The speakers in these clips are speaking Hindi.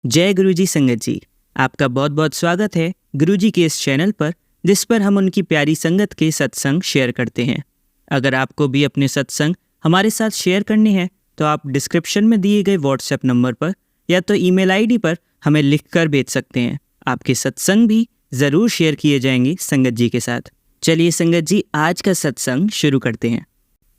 जय गुरुजी संगत जी। आपका बहुत बहुत स्वागत है गुरुजी के इस चैनल पर, जिस पर हम उनकी प्यारी संगत के सत्संग शेयर करते हैं। अगर आपको भी अपने सत्संग हमारे साथ शेयर करने हैं तो आप डिस्क्रिप्शन में दिए गए व्हाट्सएप नंबर पर या तो ईमेल आईडी पर हमें लिखकर भेज सकते हैं। आपके सत्संग भी ज़रूर शेयर किए जाएंगे संगत जी के साथ। चलिए संगत जी, आज का सत्संग शुरू करते हैं।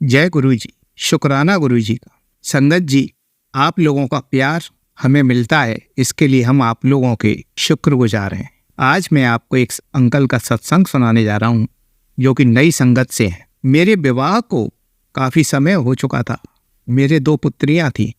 जय गुरु जी। शुक्राना गुरु जी का। संगत जी, आप लोगों का प्यार हमें मिलता है, इसके लिए हम आप लोगों के शुक्रगुजार हैं। आज मैं आपको एक अंकल का सत्संग सुनाने जा रहा हूँ जो कि नई संगत से है। मेरे विवाह को काफ़ी समय हो चुका था। मेरे 2 पुत्रियाँ थीं।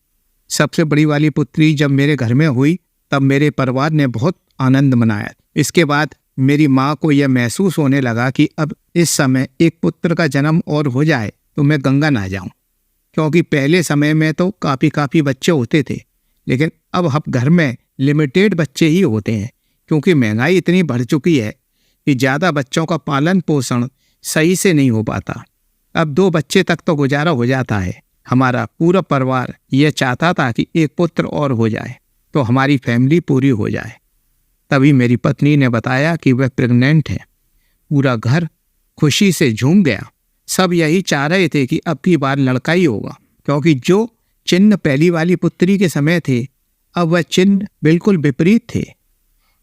सबसे बड़ी वाली पुत्री जब मेरे घर में हुई तब मेरे परिवार ने बहुत आनंद मनाया। इसके बाद मेरी माँ को यह महसूस होने लगा कि अब इस समय एक पुत्र का जन्म और हो जाए तो मैं गंगा ना जाऊं, क्योंकि पहले समय में तो काफ़ी बच्चे होते थे, लेकिन अब घर में लिमिटेड बच्चे ही होते हैं, क्योंकि महंगाई इतनी बढ़ चुकी है कि ज़्यादा बच्चों का पालन पोषण सही से नहीं हो पाता। अब 2 बच्चे तक तो गुजारा हो जाता है। हमारा पूरा परिवार यह चाहता था कि एक पुत्र और हो जाए तो हमारी फैमिली पूरी हो जाए। तभी मेरी पत्नी ने बताया कि वह प्रेग्नेंट है। पूरा घर खुशी से झूम गया। सब यही चाह रहे थे कि अब की बार लड़का ही होगा, क्योंकि जो चिन्ह पहली वाली पुत्री के समय थे अब वह चिन्ह बिल्कुल विपरीत थे।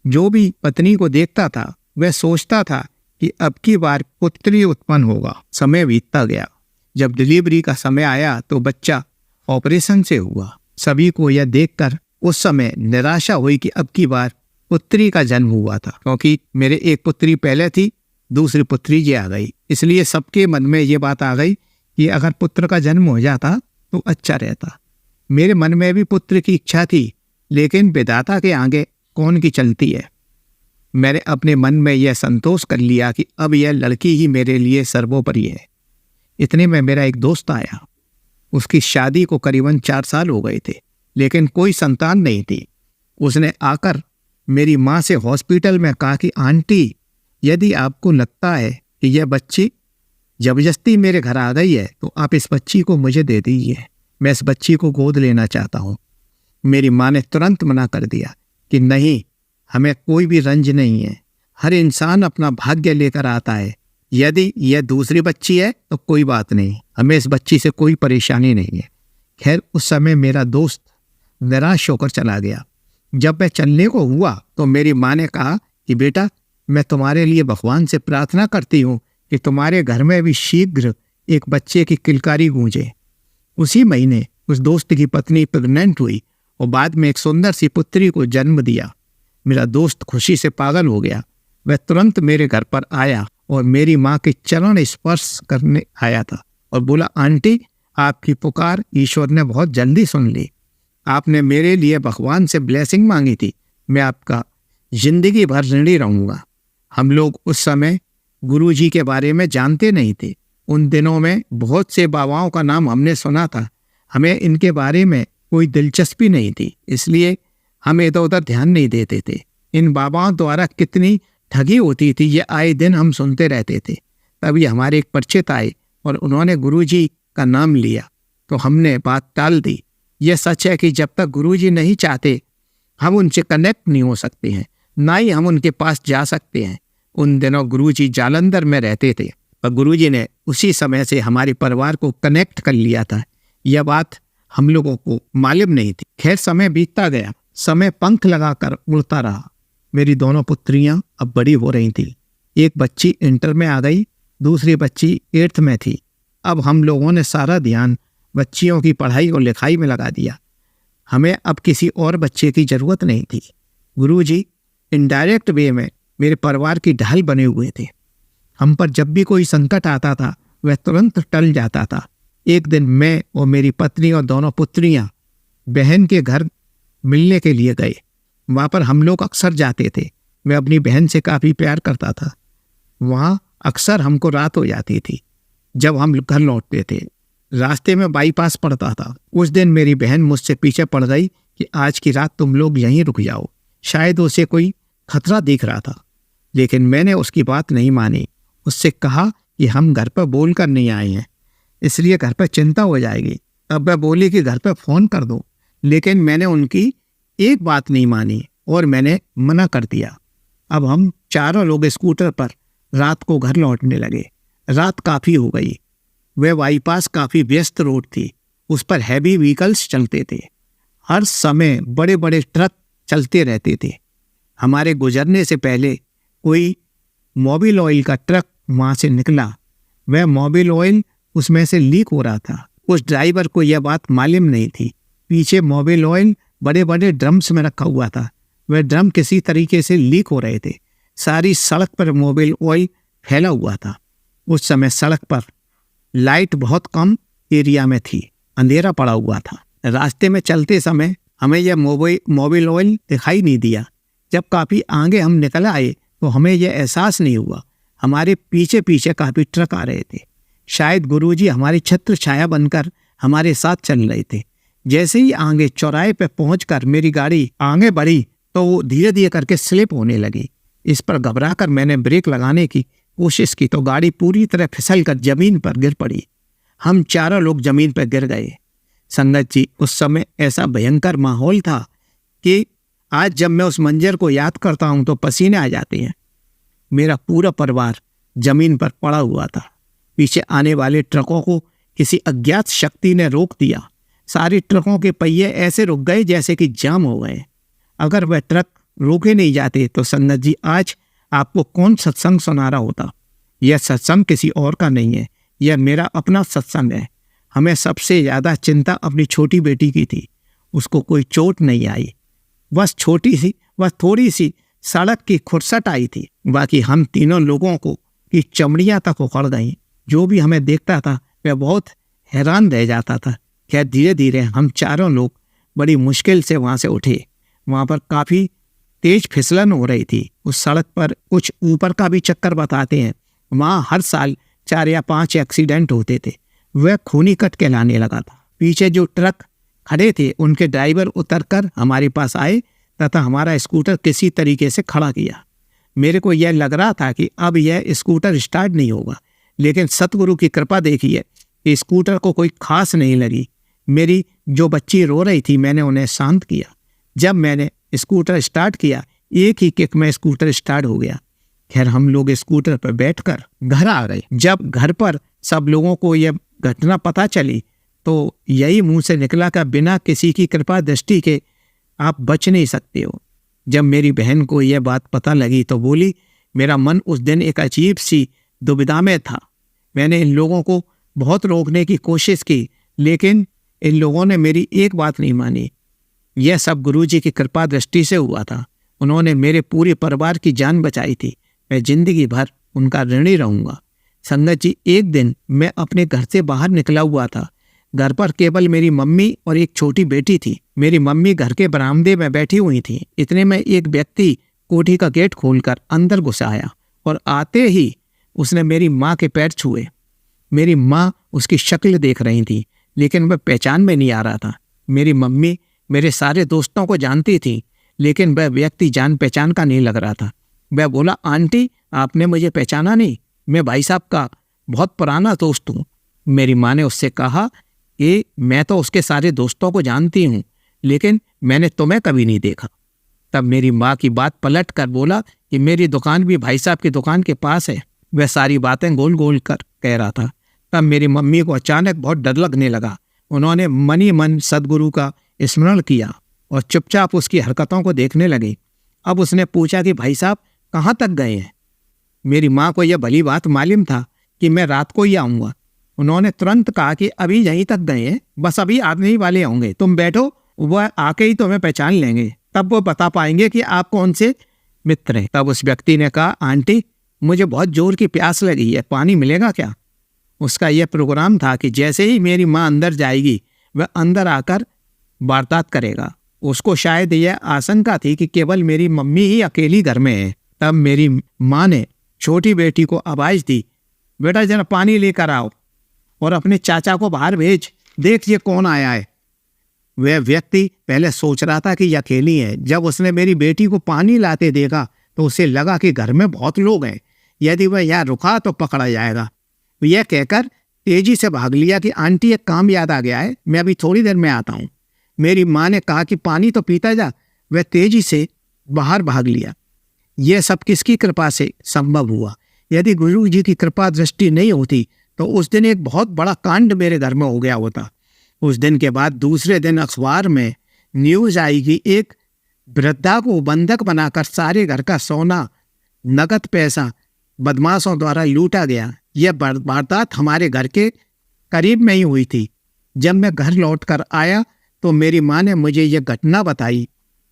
जो भी पत्नी को देखता था वह सोचता था कि अब की बार पुत्री उत्पन्न होगा। समय बीतता गया। जब डिलीवरी का समय आया तो बच्चा ऑपरेशन से हुआ। सभी को यह देखकर उस समय निराशा हुई कि अब की बार पुत्री का जन्म हुआ था, क्योंकि मेरे एक पुत्री पहले थी, दूसरी पुत्री जी आ गई। इसलिए सबके मन में ये बात आ गई कि अगर पुत्र का जन्म हो जाता तो अच्छा रहता। मेरे मन में भी पुत्र की इच्छा थी, लेकिन विधाता के आगे कौन की चलती है। मैंने अपने मन में यह संतोष कर लिया कि अब यह लड़की ही मेरे लिए सर्वोपरि है। इतने में मेरा एक दोस्त आया। उसकी शादी को करीबन 4 साल हो गए थे, लेकिन कोई संतान नहीं थी। उसने आकर मेरी माँ से हॉस्पिटल में कहा कि आंटी, यदि आपको लगता है कि यह बच्ची जबरदस्ती मेरे घर आ गई है तो आप इस बच्ची को मुझे दे दीजिए। मैं इस बच्ची को गोद लेना चाहता हूँ। मेरी माँ ने तुरंत मना कर दिया कि नहीं, हमें कोई भी रंज नहीं है। हर इंसान अपना भाग्य लेकर आता है। यदि यह दूसरी बच्ची है तो कोई बात नहीं, हमें इस बच्ची से कोई परेशानी नहीं है। खैर, उस समय मेरा दोस्त निराश होकर चला गया। जब मैं चलने को हुआ तो मेरी माँ ने कहा कि बेटा, मैं तुम्हारे लिए भगवान से प्रार्थना करती हूँ कि तुम्हारे घर में भी शीघ्र एक बच्चे की किलकारी गूंजे। उसी महीने उस दोस्त की पत्नी प्रेग्नेंट हुई और बाद में एक सुंदर सी पुत्री को जन्म दिया। मेरा दोस्त खुशी से पागल हो गया। वह तुरंत मेरे घर पर आया और मेरी माँ के चरण स्पर्श करने आया था और बोला, आंटी, आपकी पुकार ईश्वर ने बहुत जल्दी सुन ली। आपने मेरे लिए भगवान से ब्लेसिंग मांगी थी। मैं आपका जिंदगी भर ऋणी रहूँगा। हम लोग उस समय गुरु जी के बारे में जानते नहीं थे। उन दिनों में बहुत से बाबाओं का नाम हमने सुना था। हमें इनके बारे में कोई दिलचस्पी नहीं थी, इसलिए हम इधर उधर ध्यान नहीं देते थे। इन बाबाओं द्वारा कितनी ठगी होती थी ये आए दिन हम सुनते रहते थे। तभी हमारे एक परिचित आए और उन्होंने गुरु जी का नाम लिया तो हमने बात टाल दी। यह सच है कि जब तक गुरु जी नहीं चाहते हम उनसे कनेक्ट नहीं हो सकते हैं, ना ही हम उनके पास जा सकते हैं। उन दिनों गुरुजी जालंधर में रहते थे और गुरुजी ने उसी समय से हमारे परिवार को कनेक्ट कर लिया था। यह बात हम लोगों को मालूम नहीं थी। खैर, समय बीतता गया। समय पंख लगाकर उड़ता रहा। मेरी दोनों पुत्रियां अब बड़ी हो रही थी। एक बच्ची इंटर में आ गई, दूसरी बच्ची 8th में थी। अब हम लोगों ने सारा ध्यान बच्चियों की पढ़ाई और लिखाई में लगा दिया। हमें अब किसी और बच्चे की जरूरत नहीं थी। गुरुजी इनडायरेक्ट वे में मेरे परिवार की ढाल बने हुए थे। हम पर जब भी कोई संकट आता था वह तुरंत टल जाता था। एक दिन मैं और मेरी पत्नी और दोनों पुत्रियां बहन के घर मिलने के लिए गए। वहाँ पर हम लोग अक्सर जाते थे। मैं अपनी बहन से काफ़ी प्यार करता था। वहाँ अक्सर हमको रात हो जाती थी जब हम घर लौटते थे। रास्ते में बाईपास पड़ता था। उस दिन मेरी बहन मुझसे पीछे पड़ गई कि आज की रात तुम लोग यहीं रुक जाओ। शायद उसे कोई खतरा दिख रहा था, लेकिन मैंने उसकी बात नहीं मानी। उससे कहा कि हम घर पर बोल कर नहीं आए हैं, इसलिए घर पर चिंता हो जाएगी। तब वह बोली कि घर पर फ़ोन कर दो, लेकिन मैंने उनकी एक बात नहीं मानी और मैंने मना कर दिया। अब हम चारों लोग स्कूटर पर रात को घर लौटने लगे। रात काफ़ी हो गई। वह बाईपास काफ़ी व्यस्त रोड थी। उस पर हैवी व्हीकल्स चलते थे। हर समय बड़े बड़े ट्रक चलते रहते थे। हमारे गुजरने से पहले कोई मोबिल ऑयल का ट्रक वहाँ से निकला। वह मोबिल ऑयल उसमें से लीक हो रहा था। उस ड्राइवर को यह बात मालूम नहीं थी। पीछे मोबिल ऑयल बड़े बड़े ड्रम्स में रखा हुआ था। वह ड्रम किसी तरीके से लीक हो रहे थे। सारी सड़क पर मोबिल ऑयल फैला हुआ था। उस समय सड़क पर लाइट बहुत कम एरिया में थी। अंधेरा पड़ा हुआ था। रास्ते में चलते समय हमें यह मोबिल ऑयल दिखाई नहीं दिया। जब काफ़ी आगे हम निकल आए तो हमें यह एहसास नहीं हुआ। हमारे पीछे पीछे काफ़ी ट्रक आ रहे थे। शायद गुरुजी हमारी छत्र छाया बनकर हमारे साथ चल रहे थे। जैसे ही आगे चौराहे पर पहुंचकर मेरी गाड़ी आगे बढ़ी तो वो धीरे धीरे करके स्लिप होने लगी। इस पर घबराकर मैंने ब्रेक लगाने की कोशिश की तो गाड़ी पूरी तरह फिसलकर जमीन पर गिर पड़ी। हम चारों लोग जमीन पर गिर गए। संगत जी, उस समय ऐसा भयंकर माहौल था कि आज जब मैं उस मंजर को याद करता हूं तो पसीने आ जाते हैं। मेरा पूरा परिवार जमीन पर पड़ा हुआ था। पीछे आने वाले ट्रकों को किसी अज्ञात शक्ति ने रोक दिया। सारे ट्रकों के पहिए ऐसे रुक गए जैसे कि जाम हो गए। अगर वह ट्रक रोके नहीं जाते तो संगत जी आज आपको कौन सत्संग सुना रहा होता। यह सत्संग किसी और का नहीं है, यह मेरा अपना सत्संग है। हमें सबसे ज़्यादा चिंता अपनी छोटी बेटी की थी। उसको कोई चोट नहीं आई। बस थोड़ी सी सड़क की खुरसट आई थी। बाकी हम तीनों लोगों को की चमड़ियाँ तक उखड़ गईं। जो भी हमें देखता था वह बहुत हैरान रह जाता था। खैर धीरे धीरे हम चारों लोग बड़ी मुश्किल से वहाँ से उठे। वहाँ पर काफ़ी तेज फिसलन हो रही थी। उस सड़क पर कुछ ऊपर का भी चक्कर बताते हैं। वहाँ हर साल 4 या 5 एक्सीडेंट होते थे। वह खूनी कट कहलाने लगा था। पीछे जो ट्रक खड़े थे उनके ड्राइवर उतरकर हमारे पास आए तथा हमारा स्कूटर किसी तरीके से खड़ा किया। मेरे को यह लग रहा था कि अब यह स्कूटर स्टार्ट नहीं होगा, लेकिन सतगुरु की कृपा देखिए कि स्कूटर को कोई खास नहीं लगी। मेरी जो बच्ची रो रही थी मैंने उन्हें शांत किया। जब मैंने स्कूटर स्टार्ट किया एक ही किक में स्कूटर स्टार्ट हो गया। खैर हम लोग स्कूटर पर बैठकर घर आ गए। जब घर पर सब लोगों को यह घटना पता चली तो यही मुंह से निकला कि बिना किसी की कृपा दृष्टि के आप बच नहीं सकते हो। जब मेरी बहन को यह बात पता लगी तो बोली, मेरा मन उस दिन एक अजीब सी दुविधा में था। मैंने इन लोगों को बहुत रोकने की कोशिश की, लेकिन इन लोगों ने मेरी एक बात नहीं मानी। यह सब गुरुजी की कृपा दृष्टि से हुआ था। उन्होंने मेरे पूरे परिवार की जान बचाई थी। मैं जिंदगी भर उनका ऋणी रहूंगा। संगत जी, एक दिन मैं अपने घर से बाहर निकला हुआ था। घर पर केवल मेरी मम्मी और एक छोटी बेटी थी। मेरी मम्मी घर के बरामदे में बैठी हुई थी। इतने में एक व्यक्ति कोठी का गेट खोलकर अंदर घुस आया और आते ही उसने मेरी माँ के पैर छुए। मेरी माँ उसकी शक्ल देख रही थी, लेकिन वह पहचान में नहीं आ रहा था। मेरी मम्मी मेरे सारे दोस्तों को जानती थी, लेकिन वह व्यक्ति जान पहचान का नहीं लग रहा था। वह बोला, आंटी आपने मुझे पहचाना नहीं, मैं भाई साहब का बहुत पुराना दोस्त हूँ। मेरी माँ ने उससे कहा कि मैं तो उसके सारे दोस्तों को जानती हूँ, लेकिन मैंने तुम्हें कभी नहीं देखा। तब मेरी माँ की बात पलट कर बोला कि मेरी दुकान भी भाई साहब की दुकान के पास है। वह सारी बातें गोल गोल कर कह रहा था। तब मेरी मम्मी को अचानक बहुत डर लगने लगा। उन्होंने मन ही मन सदगुरु का स्मरण किया और चुपचाप उसकी हरकतों को देखने लगे। अब उसने पूछा कि भाई साहब कहाँ तक गए हैं। मेरी माँ को यह भली बात मालूम था कि मैं रात को ही आऊँगा। उन्होंने तुरंत कहा कि अभी यहीं तक गए हैं, बस अभी आने ही वाले होंगे, तुम बैठो, वह आके ही तुम्हें पहचान लेंगे, तब वो बता पाएंगे कि आप कौन से मित्र हैं। तब उस व्यक्ति ने कहा, आंटी मुझे बहुत जोर की प्यास लगी है, पानी मिलेगा क्या। उसका यह प्रोग्राम था कि जैसे ही मेरी माँ अंदर जाएगी वह अंदर आकर वार्तालाप करेगा। उसको शायद यह आशंका थी कि केवल मेरी मम्मी ही अकेली घर में है। तब मेरी माँ ने छोटी बेटी को आवाज़ दी, बेटा जरा पानी लेकर आओ और अपने चाचा को बाहर भेज, देख ये कौन आया है। वह व्यक्ति पहले सोच रहा था कि यह अकेली है। जब उसने मेरी बेटी को पानी लाते देखा तो उसे लगा कि घर में बहुत लोग हैं, यदि वह यहाँ रुका तो पकड़ा जाएगा। यह कहकर तेजी से भाग लिया कि आंटी एक काम याद आ गया है, मैं अभी थोड़ी देर में आता हूँ। मेरी माँ ने कहा कि पानी तो पीता जा, वह तेजी से बाहर भाग लिया। यह सब किसकी कृपा से संभव हुआ? यदि गुरु जी की कृपा दृष्टि नहीं होती तो उस दिन एक बहुत बड़ा कांड मेरे घर में हो गया होता। उस दिन के बाद दूसरे दिन अखबार में न्यूज आई कि एक वृद्धा को बंधक बनाकर सारे घर का सोना, नगद पैसा बदमाशों द्वारा लूटा गया। यह वारदात हमारे घर के करीब में ही हुई थी। जब मैं घर लौट कर आया तो मेरी माँ ने मुझे यह घटना बताई।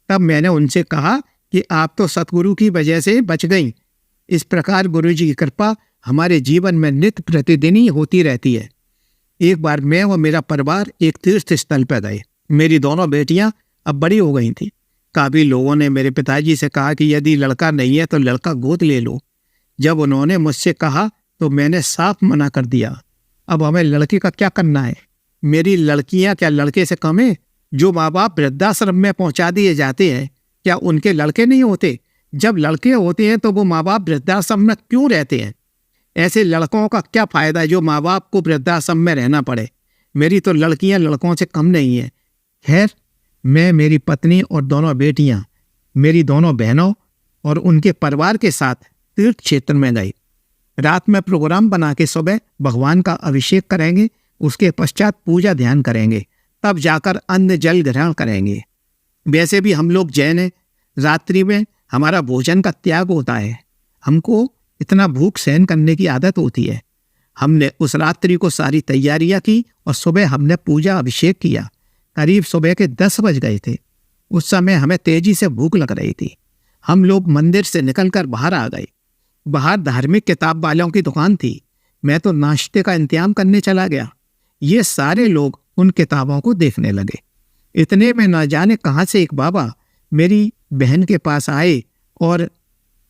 तब मैंने उनसे कहा कि आप तो सतगुरु की वजह से बच गईं। इस प्रकार गुरु जी की कृपा हमारे जीवन में नित्य प्रतिदिन ही होती रहती है। एक बार मैं और मेरा परिवार एक तीर्थ स्थल पर गए। मेरी दोनों बेटियां अब बड़ी हो गई थीं। काफ़ी लोगों ने मेरे पिताजी से कहा कि यदि लड़का नहीं है तो लड़का गोद ले लो। जब उन्होंने मुझसे कहा तो मैंने साफ मना कर दिया। अब हमें लड़के का क्या करना है? मेरी लड़कियां क्या लड़के से कम है? जो माँ बाप वृद्धाश्रम में पहुंचा दिए जाते हैं, क्या उनके लड़के नहीं होते? जब लड़के होते हैं तो वो माँ बाप वृद्धाश्रम में क्यों रहते हैं? ऐसे लड़कों का क्या फ़ायदा जो माँ बाप को वृद्धाश्रम में रहना पड़े? मेरी तो लड़कियां लड़कों से कम नहीं है। खैर, मैं, मेरी पत्नी और दोनों बेटियां, मेरी दोनों बहनों और उनके परिवार के साथ तीर्थ क्षेत्र में गए। रात में प्रोग्राम बना के सुबह भगवान का अभिषेक करेंगे, उसके पश्चात पूजा ध्यान करेंगे, तब जाकर अन्न जल ग्रहण करेंगे। वैसे भी हम लोग जैन हैं, रात्रि में हमारा भोजन का त्याग होता है। हमको इतना भूख सहन करने की आदत होती है। हमने उस रात्रि को सारी तैयारियां की और सुबह हमने पूजा अभिषेक किया। करीब सुबह के 10 बज गए थे। उस समय हमें तेजी से भूख लग रही थी। हम लोग मंदिर से निकलकर बाहर आ गए। बाहर धार्मिक किताब वालों की दुकान थी। मैं तो नाश्ते का इंतजाम करने चला गया। ये सारे लोग उन किताबों को देखने लगे। इतने में न जाने कहाँ से एक बाबा मेरी बहन के पास आए और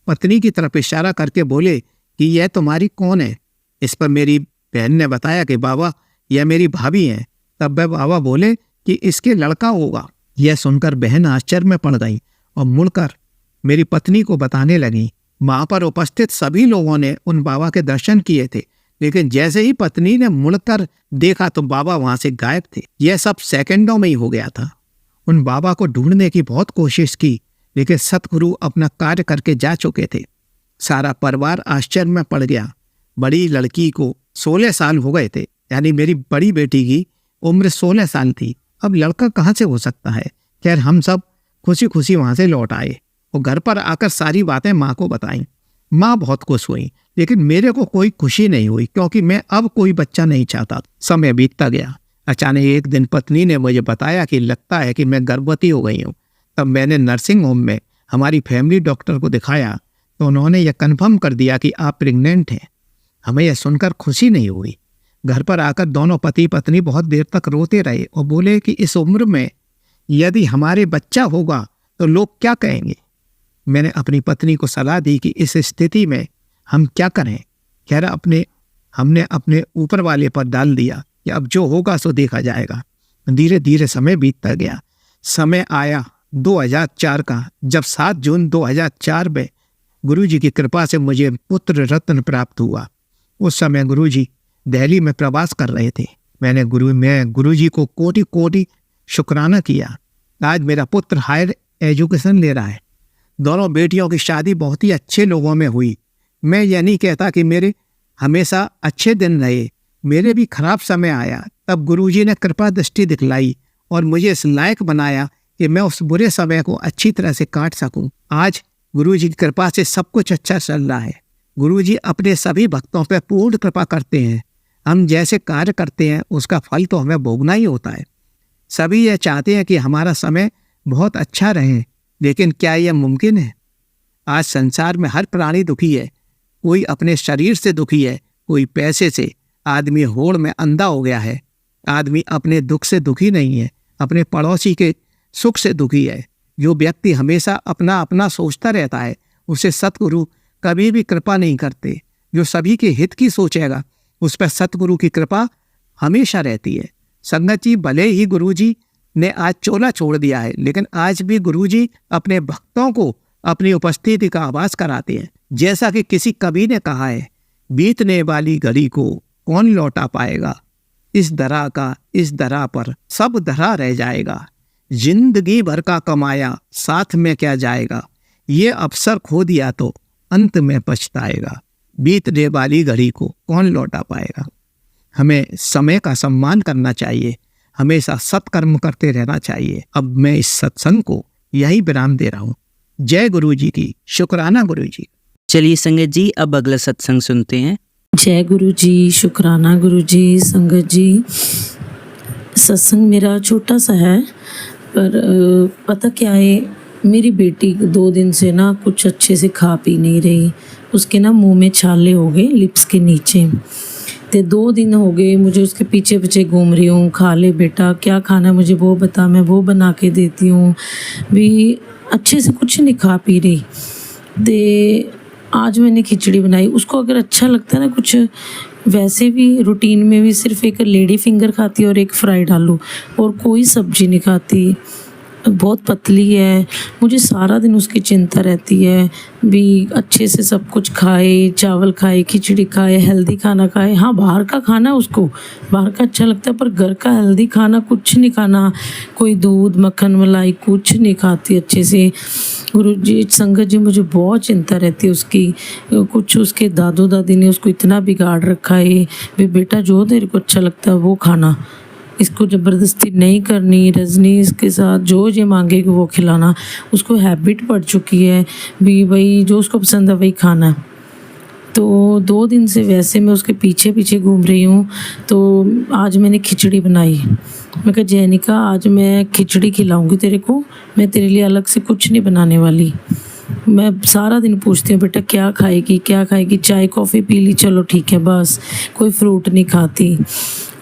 पत्नी की तरफ इशारा करके बोले कि यह तुम्हारी कौन है? इस पर मेरी बहन ने बताया कि बाबा, यह मेरी भाभी हैं। तब वह बाबा बोले कि इसके लड़का होगा। यह सुनकर बहन आश्चर्य में पड़ गई और मुड़कर मेरी पत्नी को बताने लगी। वहां पर उपस्थित सभी लोगों ने उन बाबा के दर्शन किए थे, लेकिन जैसे ही पत्नी ने मुड़कर देखा तो बाबा वहां से गायब थे। यह सब सेकंडों में ही हो गया था। उन बाबा को ढूंढने की बहुत कोशिश की, लेकिन सतगुरु अपना कार्य करके जा चुके थे। सारा परिवार आश्चर्य में पड़ गया। बड़ी लड़की को 16 साल हो गए थे, यानी मेरी बड़ी बेटी की उम्र 16 साल थी। अब लड़का कहाँ से हो सकता है? खैर, हम सब खुशी खुशी वहां से लौट आए और घर पर आकर सारी बातें माँ को बताईं। माँ बहुत खुश हुई, लेकिन मेरे को कोई खुशी नहीं हुई, क्योंकि मैं अब कोई बच्चा नहीं चाहता। समय बीतता गया। अचानक एक दिन पत्नी ने मुझे बताया कि लगता है कि मैं गर्भवती हो गई हूँ। तब मैंने नर्सिंग होम में हमारी फैमिली डॉक्टर को दिखाया तो उन्होंने यह कन्फर्म कर दिया कि आप प्रेग्नेंट हैं। हमें यह सुनकर खुशी नहीं हुई। घर पर आकर दोनों पति पत्नी बहुत देर तक रोते रहे और बोले कि इस उम्र में यदि हमारे बच्चा होगा तो लोग क्या कहेंगे। मैंने अपनी पत्नी को सलाह दी कि इस स्थिति में हम क्या करें। खैर, हमने अपने ऊपर वाले पर डाल दिया कि अब जो होगा सो देखा जाएगा। धीरे धीरे समय बीतता गया। समय आया 2004 का, जब 7 जून 2004 में गुरुजी की कृपा से मुझे पुत्र रत्न प्राप्त हुआ। उस समय गुरुजी दिल्ली में प्रवास कर रहे थे। मैं गुरुजी को कोटि कोटि शुक्राना किया। आज मेरा पुत्र हायर एजुकेशन ले रहा है। दोनों बेटियों की शादी बहुत ही अच्छे लोगों में हुई। मैं यह नहीं कहता कि मेरे हमेशा अच्छे दिन रहे, मेरे भी खराब समय आया। तब गुरुजी ने कृपा दृष्टि दिखलाई और मुझे इस लायक बनाया कि मैं उस बुरे समय को अच्छी तरह से काट सकूं। आज गुरुजी की कृपा से सब कुछ अच्छा चल रहा है। गुरुजी अपने सभी भक्तों पर पूर्ण कृपा करते हैं। हम जैसे कार्य करते हैं उसका फल तो हमें भोगना ही होता है। सभी यह चाहते हैं कि हमारा समय बहुत अच्छा रहे, लेकिन क्या यह मुमकिन है? आज संसार में हर प्राणी दुखी है। कोई अपने शरीर से दुखी है, कोई पैसे से। आदमी होड़ में अंधा हो गया है। आदमी अपने दुख से दुखी नहीं है, अपने पड़ोसी के सुख से दुखी है। जो व्यक्ति हमेशा अपना अपना सोचता रहता है उसे सतगुरु कभी भी कृपा नहीं करते। जो सभी के हित की सोचेगा उस पर सतगुरु की कृपा हमेशा रहती है। संगत जी, भले ही गुरुजी ने आज चोला छोड़ दिया है, लेकिन आज भी गुरुजी अपने भक्तों को अपनी उपस्थिति का आभास कराते हैं। जैसा कि किसी कवि ने कहा है, बीतने वाली घड़ी को कौन लौटा पाएगा। इस धरा का इस धरा पर सब धरा रह जाएगा। जिंदगी भर का कमाया साथ में क्या जाएगा, ये अवसर खो दिया तो अंत में पछताएगा। बीतने वाली घड़ी को कौन लौटा पाएगा। हमें समय का सम्मान करना चाहिए, हमेशा सत्कर्म करते रहना चाहिए। अब मैं इस सत्संग को यही विराम दे रहा हूँ। जय गुरु जी की, शुक्राना गुरु जी। चलिए संगत जी, अब अगला सत्संग सुनते हैं। जय गुरु जी, शुक्राना गुरु जी। संगत जी, सत्संग मेरा छोटा सा है, पर पता क्या है, मेरी बेटी 2 दिन से ना कुछ अच्छे से खा पी नहीं रही। उसके ना मुंह में छाले हो गए लिप्स के नीचे। तो 2 दिन हो गए मुझे उसके पीछे पीछे घूम रही हूँ, खा ले बेटा, क्या खाना मुझे वो बता, मैं वो बना के देती हूँ। भी अच्छे से कुछ नहीं खा पी रही। दे आज मैंने खिचड़ी बनाई, उसको अगर अच्छा लगता है ना कुछ, वैसे भी रूटीन में भी सिर्फ एक लेडी फिंगर खाती है और एक फ्राइड आलू, और कोई सब्जी नहीं खाती। बहुत पतली है, मुझे सारा दिन उसकी चिंता रहती है भी अच्छे से सब कुछ खाए, चावल खाए, खिचड़ी खाए, हेल्दी खाना खाए। हाँ, बाहर का खाना उसको बाहर का अच्छा लगता है, पर घर का हेल्दी खाना कुछ नहीं खाना। कोई दूध मक्खन मलाई कुछ नहीं खाती अच्छे से। गुरु जी, संगत जी, मुझे बहुत चिंता रहती है उसकी। कुछ उसके दादू दादी ने उसको इतना बिगाड़ रखा है भी बेटा जो तेरे को अच्छा लगता है वो खाना, इसको ज़बरदस्ती नहीं करनी। रजनी इसके साथ जो ये मांगेगी वो खिलाना। उसको हैबिट पड़ चुकी है भी भाई जो उसको पसंद है वही खाना है। तो 2 दिन से वैसे मैं उसके पीछे पीछे घूम रही हूँ। तो आज मैंने खिचड़ी बनाई। मैं कहा जैनिका, आज मैं खिचड़ी खिलाऊंगी तेरे को, मैं तेरे लिए अलग से कुछ नहीं बनाने वाली। मैं सारा दिन पूछती हूँ बेटा क्या खाएगी क्या खाएगी, चाय कॉफ़ी पी ली, चलो ठीक है, बस कोई फ्रूट नहीं खाती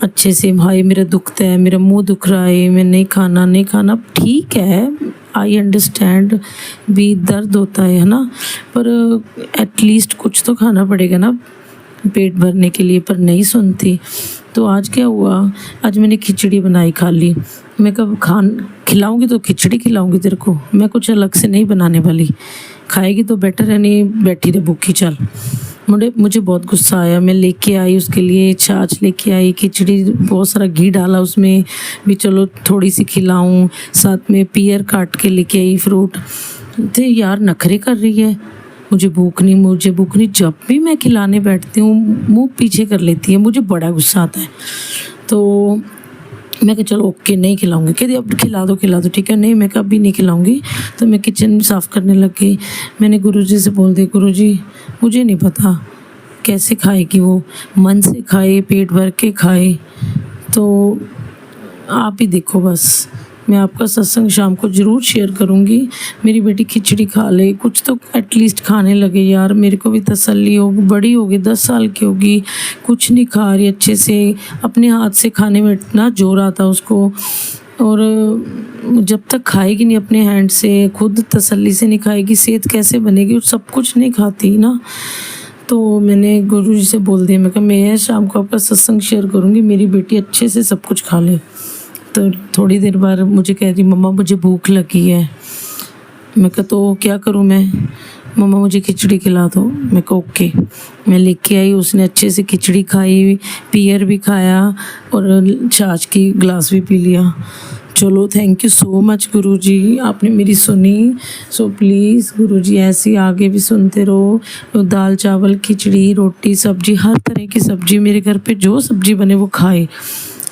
अच्छे से। भाई मेरा दुखता है, मेरा मुंह दुख रहा है, मैं नहीं खाना। ठीक है, आई अंडरस्टैंड भी दर्द होता है ना, पर एटलीस्ट कुछ तो खाना पड़ेगा ना पेट भरने के लिए, पर नहीं सुनती। तो आज क्या हुआ, आज मैंने खिचड़ी बनाई खा ली। मैं कब खिलाऊंगी तो खिचड़ी खिलाऊंगी तेरे को, मैं कुछ अलग से नहीं बनाने वाली। खाएगी तो बेटर है, नहीं बैठी रहे भूखी। चल, मुझे बहुत गुस्सा आया। मैं लेके आई उसके लिए छाछ लेके आई, खिचड़ी, बहुत सारा घी डाला उसमें भी, चलो थोड़ी सी खिलाऊं। साथ में पियर काट के लेके आई, फ्रूट। तो यार नखरे कर रही है, मुझे भूख नहीं। जब भी मैं खिलाने बैठती हूँ मुंह पीछे कर लेती है, मुझे बड़ा गुस्सा आता है। तो मैं कहा चलो ओके, नहीं खिलाऊंगी। कहती अब खिला दो ठीक है। नहीं, मैं कहा अभी नहीं खिलाऊंगी। तो मैं किचन साफ़ करने लग गई। मैंने गुरुजी से बोल दिया, गुरुजी मुझे नहीं पता कैसे खाएगी वो, मन से खाए, पेट भर के खाए, तो आप ही देखो। बस मैं आपका सत्संग शाम को ज़रूर शेयर करूँगी। मेरी बेटी खिचड़ी खा ले, कुछ तो एटलीस्ट खाने लगे यार, मेरे को भी तसल्ली होगी। बड़ी होगी, 10 साल की होगी, कुछ नहीं खा रही अच्छे से। अपने हाथ से खाने में इतना जोर आता उसको, और जब तक खाएगी नहीं अपने हैंड से, खुद तसल्ली से नहीं खाएगी, सेहत कैसे बनेगी। और सब कुछ नहीं खाती ना। तो मैंने गुरुजी से बोल दिया, मैं कहा मैं शाम को आपका सत्संग शेयर करूँगी, मेरी बेटी अच्छे से सब कुछ खा ले। तो थोड़ी देर बाद मुझे कह रही, मम्मा मुझे भूख लगी है। मैं कहा तो क्या करूँ मैं, मम्मा मुझे खिचड़ी खिला दो। मैं कहा ओके। मैं लेके आई, उसने अच्छे से खिचड़ी खाई, पियर भी खाया और छाछ की गिलास भी पी लिया। चलो थैंक यू सो मच गुरुजी, आपने मेरी सुनी। सो प्लीज़ गुरुजी ऐसे आगे भी सुनते रहो। दाल चावल खिचड़ी रोटी सब्जी, हर तरह की सब्जी मेरे घर पे जो सब्जी बने वो खाए,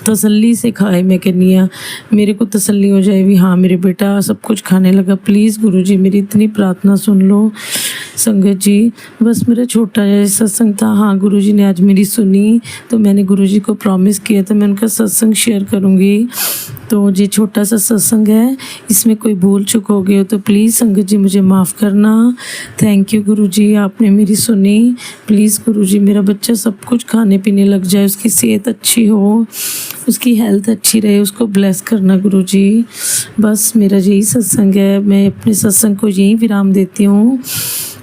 तसल्ली से खाए। मैं कहनी है मेरे को तसल्ली हो जाए भी हाँ मेरे बेटा सब कुछ खाने लगा। प्लीज़ गुरुजी मेरी इतनी प्रार्थना सुन लो। संगत जी, बस मेरा छोटा जैसा सत्संग था। हाँ, गुरुजी ने आज मेरी सुनी, तो मैंने गुरुजी को प्रॉमिस किया था मैं उनका सत्संग शेयर करूँगी। तो ये छोटा सा सत्संग है, इसमें कोई भूल चूक हो गई हो तो प्लीज़ संगत जी मुझे माफ़ करना। थैंक यू गुरुजी, आपने मेरी सुनी। प्लीज़ गुरुजी मेरा बच्चा सब कुछ खाने पीने लग जाए, उसकी सेहत अच्छी हो, उसकी हेल्थ अच्छी रहे, उसको ब्लेस करना गुरुजी। बस मेरा यही सत्संग है, मैं अपने सत्संग को यहीं विराम देती हूँ।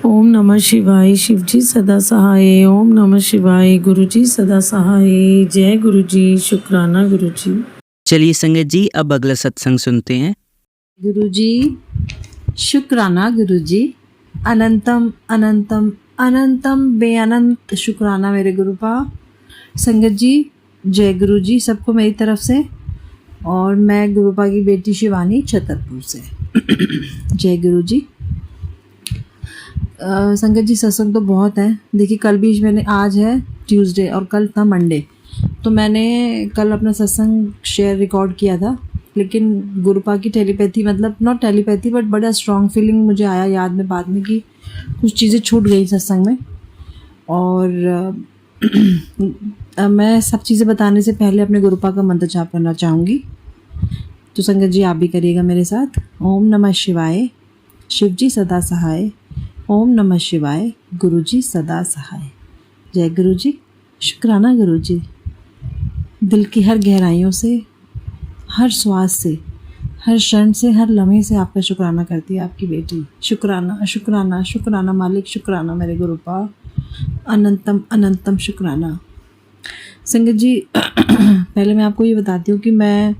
ओम नमः शिवाय, शिव जी सदा सहाय। ओम नमः शिवाय, गुरु जी सदा सहाय। जय गुरु जी, शुक्राना गुरु जी। चलिए संगत जी, अब अगला सत्संग सुनते हैं। गुरु जी, शुक्राना गुरु जी। अनंतम अनंतम अनंतम बेअनंत शुक्राना मेरे गुरुपा। संगत जी, जय गुरु जी सबको मेरी तरफ से। और मैं गुरुपा की बेटी शिवानी छतरपुर से। जय गुरु जी। संगत जी, सत्संग तो बहुत है। देखिए, कल भी मैंने, आज है ट्यूसडे और कल था मंडे, तो मैंने कल अपना सत्संग शेयर रिकॉर्ड किया था, लेकिन गुरुपा की टेलीपैथी, मतलब नॉट टेलीपैथी बट बड़ा स्ट्रॉन्ग फीलिंग मुझे आया याद में बाद में कि कुछ चीज़ें छूट गई सत्संग में। और मैं सब चीज़ें बताने से पहले अपने गुरुपा का मंत्र जाप करना चाहूँगी, तो संगत जी आप भी करिएगा मेरे साथ। ओम नमः शिवाय, शिव जी सदा सहाय। ओम नमः शिवाय, गुरु जी सदा सहाय। जय गुरु जी। शुक्राना गुरु जी। दिल की हर गहराइयों से, हर श्वास से, हर क्षण से, हर लम्हे से आपका शुक्राना करती है आपकी बेटी। शुक्राना शुक्राना शुक्राना मालिक, शुक्राना मेरे गुरुपा, अनंतम अनंतम शुक्राना। संगत जी, पहले मैं आपको ये बताती हूँ कि मैं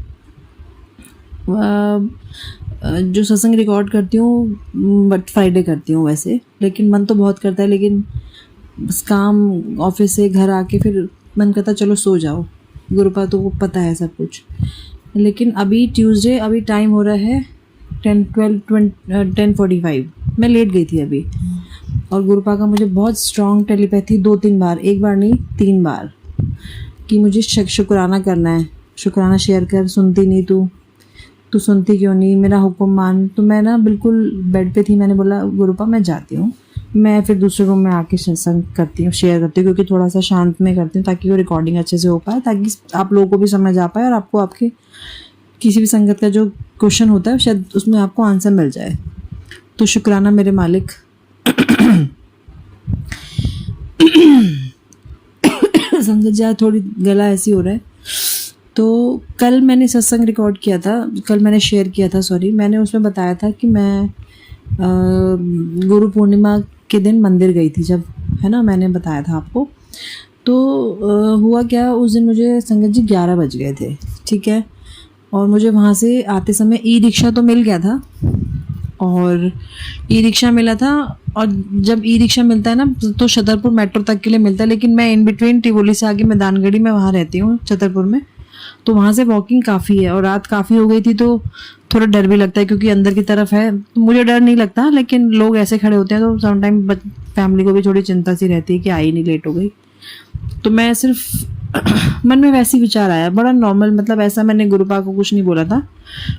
जो सत्संग रिकॉर्ड करती हूँ बट फ्राइडे करती हूँ वैसे, लेकिन मन तो बहुत करता है, लेकिन बस काम ऑफिस से घर आके फिर मन करता चलो सो जाओ, गुरुपा तो पता है सब कुछ। लेकिन अभी ट्यूसडे, अभी टाइम हो रहा है 10:45, मैं लेट गई थी अभी, और गुरुपा का मुझे बहुत स्ट्रॉन्ग टेलीपैथी 2-3 बार, एक बार नहीं 3 बार, कि मुझे शुक्राना करना है, शुक्राना शेयर कर, सुनती नहीं तू सुनती क्यों नहीं, मेरा हुक्म मान। तो मैं ना बिल्कुल बेड पे थी, मैंने बोला गुरुपा मैं जाती हूँ, मैं फिर दूसरे रूम में आके सत्संग करती हूँ, शेयर करती हूँ, क्योंकि थोड़ा सा शांत में करती हूँ ताकि वो रिकॉर्डिंग अच्छे से हो पाए, ताकि आप लोगों को भी समझ आ पाए और आपको आपके किसी भी संगत का जो क्वेश्चन होता है शायद उसमें आपको आंसर मिल जाए। तो शुक्राना मेरे मालिक। संगत जी, थोड़ी गला ऐसी हो रहा है। तो कल मैंने सत्संग रिकॉर्ड किया था, कल मैंने शेयर किया था, सॉरी, मैंने उसमें बताया था कि मैं गुरु पूर्णिमा के दिन मंदिर गई थी जब, है ना, मैंने बताया था आपको। तो हुआ क्या, उस दिन मुझे संगत जी 11 बज गए थे, ठीक है, और मुझे वहाँ से आते समय ई रिक्शा तो मिल गया था, और ई रिक्शा मिला था, और जब ई रिक्शा मिलता है ना तो छतरपुर मेट्रो तक के लिए मिलता है, लेकिन मैं इन बिटवीन टिवोली से आगे मैदानगढ़ी में वहाँ रहती हूँ छतरपुर में, तो वहाँ से वॉकिंग काफ़ी है, और रात काफ़ी हो गई थी तो थोड़ा डर भी लगता है, क्योंकि अंदर की तरफ है। तो मुझे डर नहीं लगता, लेकिन लोग ऐसे खड़े होते हैं तो समटाइम फैमिली को भी थोड़ी चिंता सी रहती है कि आई नहीं, लेट हो गई। तो मैं सिर्फ मन में वैसे ही विचार आया, बड़ा नॉर्मल, मतलब ऐसा मैंने गुरुपा को कुछ नहीं बोला था,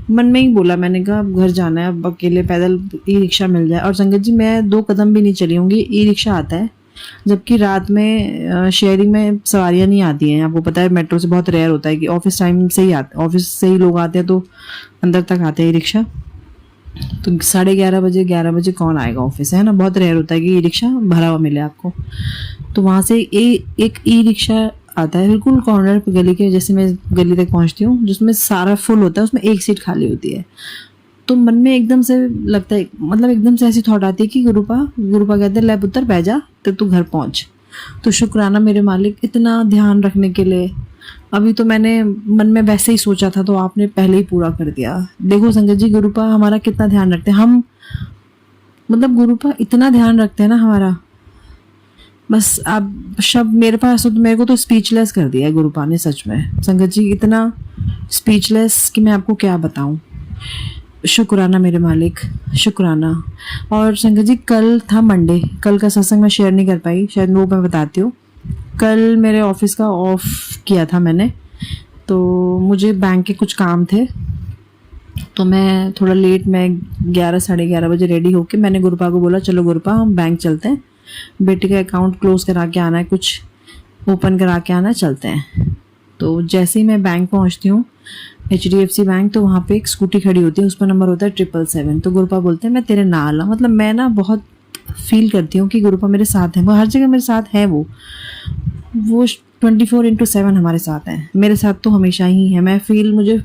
मन में ही बोला, मैंने कहा घर जाना है अब अकेले, पैदल ई रिक्शा मिल जाए। और संगत जी, मैं 2 कदम भी नहीं चली होंगी, ई रिक्शा आता है, जबकि रात में शेयरिंग में सवारियां नहीं आती हैं, आपको पता है, मेट्रो से बहुत रेयर होता है कि ऑफिस टाइम से ही आते, ऑफिस से ही लोग आते हैं तो अंदर तक आते हैं ई रिक्शा। तो 11:30 बजे कौन आएगा ऑफिस, है ना, बहुत रेयर होता है कि ई रिक्शा भरा हुआ मिले आपको। तो वहाँ से एक ई रिक्शा आता है बिल्कुल कॉर्नर पे गली के, जैसे मैं गली तक पहुँचती हूँ, जिसमें सारा फुल होता है, उसमें एक सीट खाली होती है। तो मन में एकदम से लगता है, मतलब एकदम से ऐसी थॉट आती है कि गुरुपा कहते हैं ले पुत्र बह जा, तो तू घर पहुँच। तो शुक्राना मेरे मालिक इतना ध्यान रखने के लिए। अभी तो मैंने मन में वैसे ही सोचा था, तो आपने पहले ही पूरा कर दिया। देखो संगत जी, गुरुपा हमारा कितना ध्यान रखते हैं, हम मतलब गुरुपा इतना ध्यान रखते हैं ना हमारा, बस आप शब्द मेरे पास हो तो मेरे को तो स्पीचलेस कर दिया है गुरुपा ने, सच में संगत जी, इतना स्पीचलेस कि मैं आपको क्या बताऊं। शुक्राना मेरे मालिक, शुक्राना। और संगत जी, कल था मंडे, कल का सत्संग मैं शेयर नहीं कर पाई, शायद वो मैं बताती हूँ। कल मेरे ऑफिस का ऑफ किया था मैंने, तो मुझे बैंक के कुछ काम थे, तो मैं थोड़ा लेट, मैं 11-11:30 बजे रेडी होके मैंने गुरुपा को बोला चलो गुरुपा हम बैंक चलते हैं, बेटे का अकाउंट क्लोज करा के आना है, कुछ ओपन करा के आना है, चलते हैं। तो जैसे ही मैं बैंक पहुंचती हूँ, HDFC बैंक, तो वहाँ पे एक स्कूटी खड़ी होती है, उस पर नंबर होता है 777। तो गुरुपा बोलते हैं मैं तेरे नाल हूँ, मतलब मैं ना बहुत फील करती हूँ कि गुरुपा मेरे साथ हैं, वो हर जगह मेरे साथ हैं, वो 24/7 हमारे साथ हैं, मेरे साथ तो हमेशा ही है। मैं फील, मुझे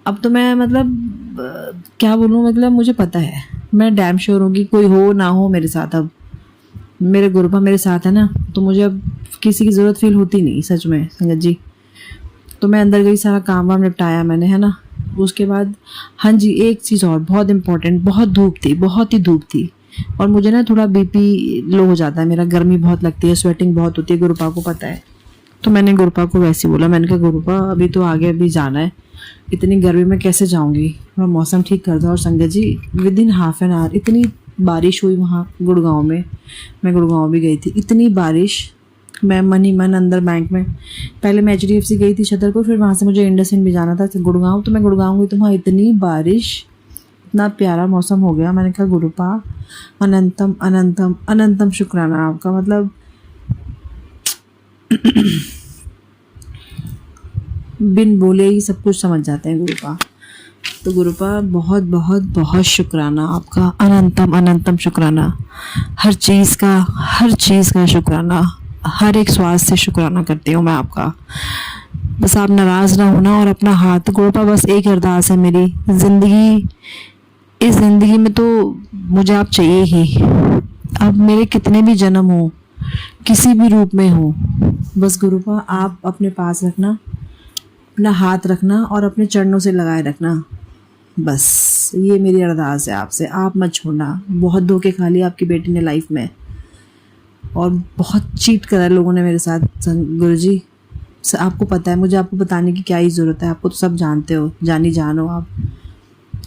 अब तो मैं मतलब क्या बोलूँ, मतलब मुझे पता है, मैं डैम श्योर हूँ कि कोई हो ना हो मेरे साथ, अब मेरे गुरुपा मेरे साथ है ना, तो मुझे अब किसी की ज़रूरत फील होती नहीं, सच में संगत जी। तो मैं अंदर गई, सारा काम वाम निपटाया मैंने, है ना। उसके बाद हाँ जी, एक चीज़ और बहुत इम्पोर्टेंट, बहुत धूप थी, बहुत ही धूप थी, और मुझे ना थोड़ा BP लो हो जाता है मेरा, गर्मी बहुत लगती है, स्वेटिंग बहुत होती है, गुरुपा को पता है। तो मैंने गुरुपा को वैसे बोला, मैंने कहा गुरुपा अभी तो आगे अभी जाना है, इतनी गर्मी में कैसे जाऊंगी, थोड़ा मौसम ठीक कर दो। और Sangat ji within half an hour इतनी बारिश हुई वहाँ गुड़गांव में। मैं गुड़गांव भी गई थी, इतनी बारिश। मैं मन ही मन अंदर बैंक में, पहले मैं HDFC गई थी छतरपुर, फिर वहाँ से मुझे इंडसइंड भी जाना था गुड़गांव। तो मैं गुड़गांव गई तो वहाँ इतनी बारिश, इतना प्यारा मौसम हो गया। मैंने कहा गुरुपा अनंतम अनंतम अनंतम शुक्राना आपका। मतलब बिन बोले ही सब कुछ समझ जाते हैं गुरुपा। तो गुरुपा बहुत बहुत बहुत शुक्राना आपका, अनंतम अनंतम शुक्राना। हर चीज़ का शुक्राना, हर एक स्वास्थ्य से शुक्राना करती हूँ मैं आपका। बस आप नाराज़ ना होना और अपना हाथ। गुरुपा बस एक अरदास है मेरी, इस ज़िंदगी में तो मुझे आप चाहिए ही। अब मेरे कितने भी जन्म हो, किसी भी रूप में हो, बस गुरुपा आप अपने पास रखना, अपना हाथ रखना और अपने चरणों से लगाए रखना। बस ये मेरी अरदास है आपसे, आप मत छोड़ना। बहुत धोखे खा लिए आपकी बेटी ने लाइफ में, और बहुत चीट करा लोगों ने मेरे साथ। गुरुजी आपको पता है, मुझे आपको बताने की क्या ही ज़रूरत है, आपको तो सब जानते हो, जानी जान हो आप।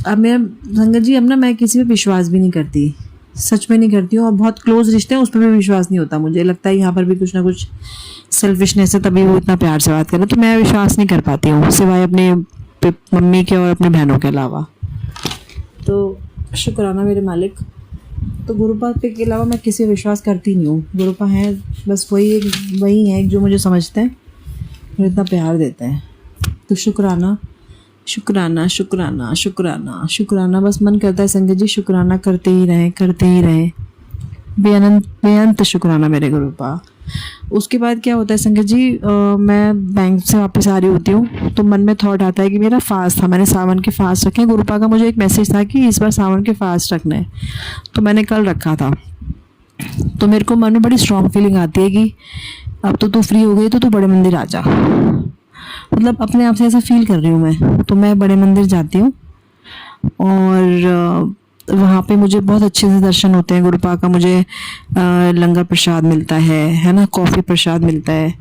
अब मेरा संगत जी, अब ना मैं किसी पे विश्वास भी नहीं करती, सच में नहीं करती हूँ। और बहुत क्लोज रिश्ते हैं उस पर भी विश्वास नहीं होता। मुझे लगता है यहाँ पर भी कुछ ना कुछ सेल्फिशनेस है, तभी वो इतना प्यार से बात कर रहे। तो मैं विश्वास नहीं कर पाती हूँ सिवाय अपने मम्मी के और अपने बहनों के अलावा। तो शुक्राना मेरे मालिक। तो गुरुपा पे के अलावा मैं किसी पे विश्वास करती नहीं हूँ। गुरुपा हैं बस वही हैं जो मुझे समझते हैं और इतना प्यार देते हैं। तो शुक्राना शुक्राना शुक्राना शुक्राना शुक्राना। बस मन करता है संगत जी शुक्राना करते ही रहें। बेअनंत शुक्राना मेरे गुरुपा। उसके बाद क्या होता है संगत जी, मैं बैंक से वापस आ रही होती हूँ तो मन में थॉट आता है कि मेरा फास्ट था, मैंने सावन के फास्ट रखे। गुरुपा का मुझे एक मैसेज था कि इस बार सावन के फास्ट रखना है, तो मैंने कल रखा था। तो मेरे को मन में बड़ी स्ट्रॉन्ग फीलिंग आती है कि अब तो तू फ्री हो गई तो तू बड़े मंदिर आ जा। मतलब अपने आप से ऐसा फील कर रही हूँ मैं। तो मैं बड़े मंदिर जाती हूँ और वहाँ पे मुझे बहुत अच्छे से दर्शन होते हैं गुरुपा का। मुझे लंगर प्रसाद मिलता है ना, कॉफ़ी प्रसाद मिलता है,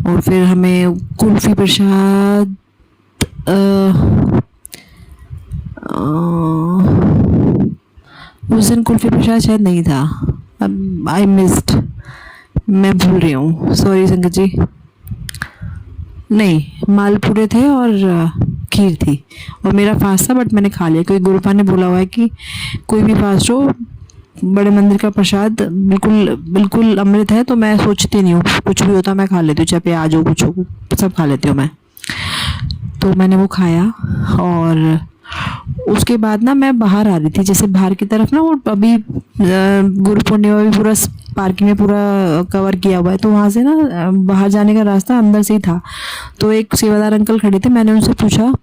और फिर हमें कुल्फ़ी प्रसाद उस दिन कुल्फ़ी प्रसाद शायद नहीं था, अब आई मिस्ड, मैं भूल रही हूँ, सॉरी संगत जी। नहीं, मालपूड़े थे और खीर थी और मेरा फास्ट था, बट मैंने खा लिया क्योंकि गुरुपा ने बोला हुआ है कि कोई भी फास्ट हो, बड़े मंदिर का प्रसाद बिल्कुल बिल्कुल अमृत है। तो मैं सोचती नहीं हूँ, कुछ भी होता मैं खा लेती हूँ, चाहे प्याज हो कुछ हो, सब खा लेती हूँ मैं। तो मैंने वो खाया और उसके बाद ना मैं बाहर आ रही थी, जैसे बाहर की तरफ ना, वो अभी गुरु पूर्णिमा भी पूरा पार्किंग में पूरा कवर किया हुआ है, तो वहाँ से ना बाहर जाने का रास्ता अंदर से ही था। तो एक सेवादार अंकल खड़े थे, मैंने उनसे पूछा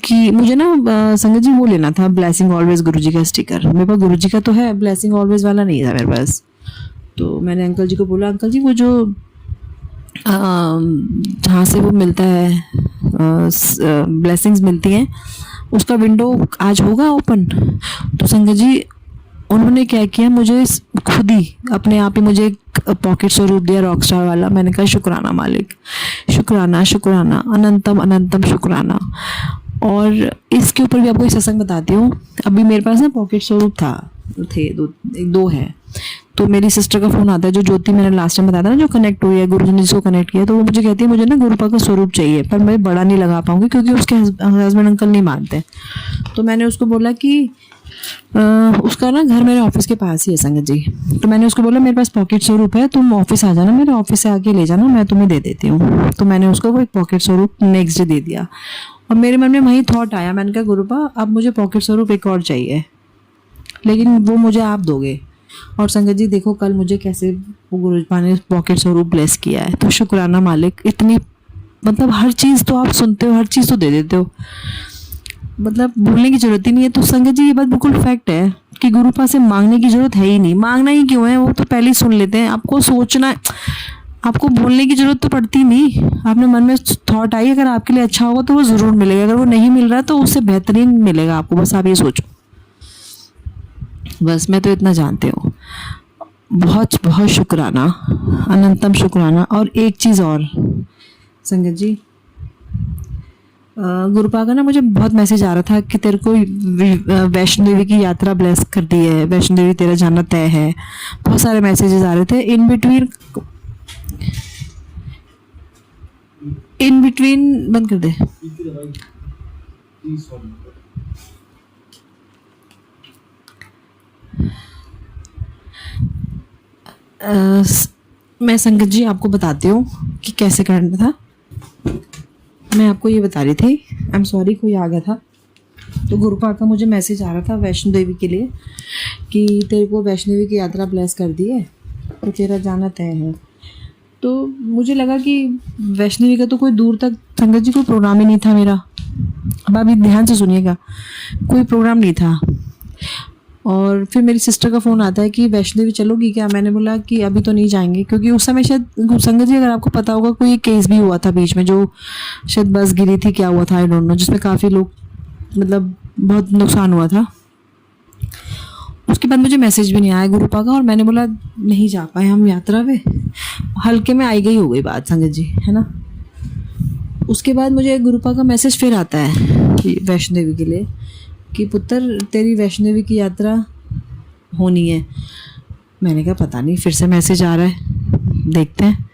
कि मुझे ना संगत जी वो लेना था, ब्लेसिंग ऑलवेज गुरुजी का स्टिकर। मेरे पास गुरुजी का तो है, ब्लेसिंग ऑलवेज वाला नहीं था मेरे पास। तो मैंने अंकल जी को बोला, अंकल जी वो जो जहाँ से वो मिलता है, ब्लेसिंग्स मिलती हैं, उसका विंडो आज होगा ओपन? तो संगत जी उन्होंने क्या किया, मुझे खुद ही अपने आप ही मुझे एक पॉकेट स्वरूप दिया रॉकस्टार वाला। मैंने कहा शुक्राना मालिक, शुक्राना शुक्राना, अनंतम अनंतम शुक्राना। और इसके ऊपर भी आपको एक सत्संग बताती हूँ। अभी मेरे पास ना पॉकेट स्वरूप थे दो है। तो मेरी सिस्टर का फ़ोन आता है, जो ज्योति मैंने लास्ट टाइम बताया था ना, जो कनेक्ट हुई है, गुरुजी ने जिसको कनेक्ट किया, तो वो मुझे कहती है मुझे ना गुरुपा का स्वरूप चाहिए, पर मैं बड़ा नहीं लगा पाऊंगी क्योंकि उसके हस्बैंड अंकल नहीं मानते। तो मैंने उसको बोला कि उसका ना घर मेरे ऑफिस के पास ही है संगत जी। तो मैंने उसको बोला मेरे पास पॉकेट स्वरूप है, तुम ऑफिस आ जाना, मेरे ऑफिस से आके ले जाना, मैं तुम्हें दे देती हूँ। तो मैंने उसको वो एक पॉकेट स्वरूप नेक्स्ट डे दे दिया। और मेरे मन में वही थॉट आया, मैंने कहा गुरुपा अब मुझे पॉकेट स्वरूप एक और चाहिए, लेकिन वो मुझे आप दोगे। और संगत जी देखो कल मुझे कैसे वो गुरुपा ने पॉकेट स्वरूप ब्लेस किया है। तो शुक्राना मालिक। इतनी मतलब हर चीज़ तो आप सुनते हो, हर चीज़ तो दे देते हो, मतलब भूलने की जरूरत ही नहीं है। तो संगत जी ये बात बिल्कुल फैक्ट है कि गुरुपा से मांगने की जरूरत है ही नहीं। मांगना ही क्यों है, वो तो पहले ही सुन लेते हैं। आपको सोचना है, आपको बोलने की जरूरत तो पड़ती नहीं। आपने मन में थॉट आई, अगर आपके लिए अच्छा होगा तो वो ज़रूर मिलेगा, अगर वो नहीं मिल रहा तो उससे बेहतरीन मिलेगा आपको। बस आप ये सोचो, बस मैं तो इतना जानती हूँ। बहुत बहुत शुक्राना, अनंतम शुक्राना। और एक चीज़ और संगत जी, गुरुपा का ना मुझे बहुत मैसेज आ रहा था कि तेरे को वैष्णो देवी की यात्रा ब्लेस कर दी है, वैष्णो देवी तेरा जाना तय है। बहुत सारे मैसेजेस आ रहे थे। इन बिटवीन बंद कर दे। मैं संगत जी आपको बताती हूँ कि कैसे करना था। मैं आपको ये बता रही थी, आई एम सॉरी कोई आ गया था। तो गुरुपा का मुझे मैसेज आ रहा था वैष्णो देवी के लिए कि तेरे को वैष्णो देवी की यात्रा ब्लेस कर दी है तो तेरा जाना तय है। तो मुझे लगा कि वैष्णो देवी का तो कोई दूर तक संगत जी कोई प्रोग्राम ही नहीं था मेरा। अब अभी ध्यान से सुनिएगा, कोई प्रोग्राम नहीं था। और फिर मेरी सिस्टर का फ़ोन आता है कि वैष्णो देवी चलोगी क्या? मैंने बोला कि अभी तो नहीं जाएंगे, क्योंकि उस समय शायद संगत जी अगर आपको पता होगा कोई केस भी हुआ था बीच में, जो शायद बस गिरी थी, क्या हुआ था आई डोंट नो, जिसमें काफ़ी लोग मतलब बहुत नुकसान हुआ था। उसके बाद मुझे मैसेज भी नहीं आया गुरुपा का, और मैंने बोला नहीं जा पाए हम यात्रा पे। हल्के में आई गई हो गई बात संगत जी, है ना। उसके बाद मुझे गुरुपा का मैसेज फिर आता है वैष्णो देवी के लिए कि पुत्र तेरी वैष्णो देवी की यात्रा होनी है। मैंने कहा पता नहीं, फिर से मैसेज आ रहा है, देखते हैं।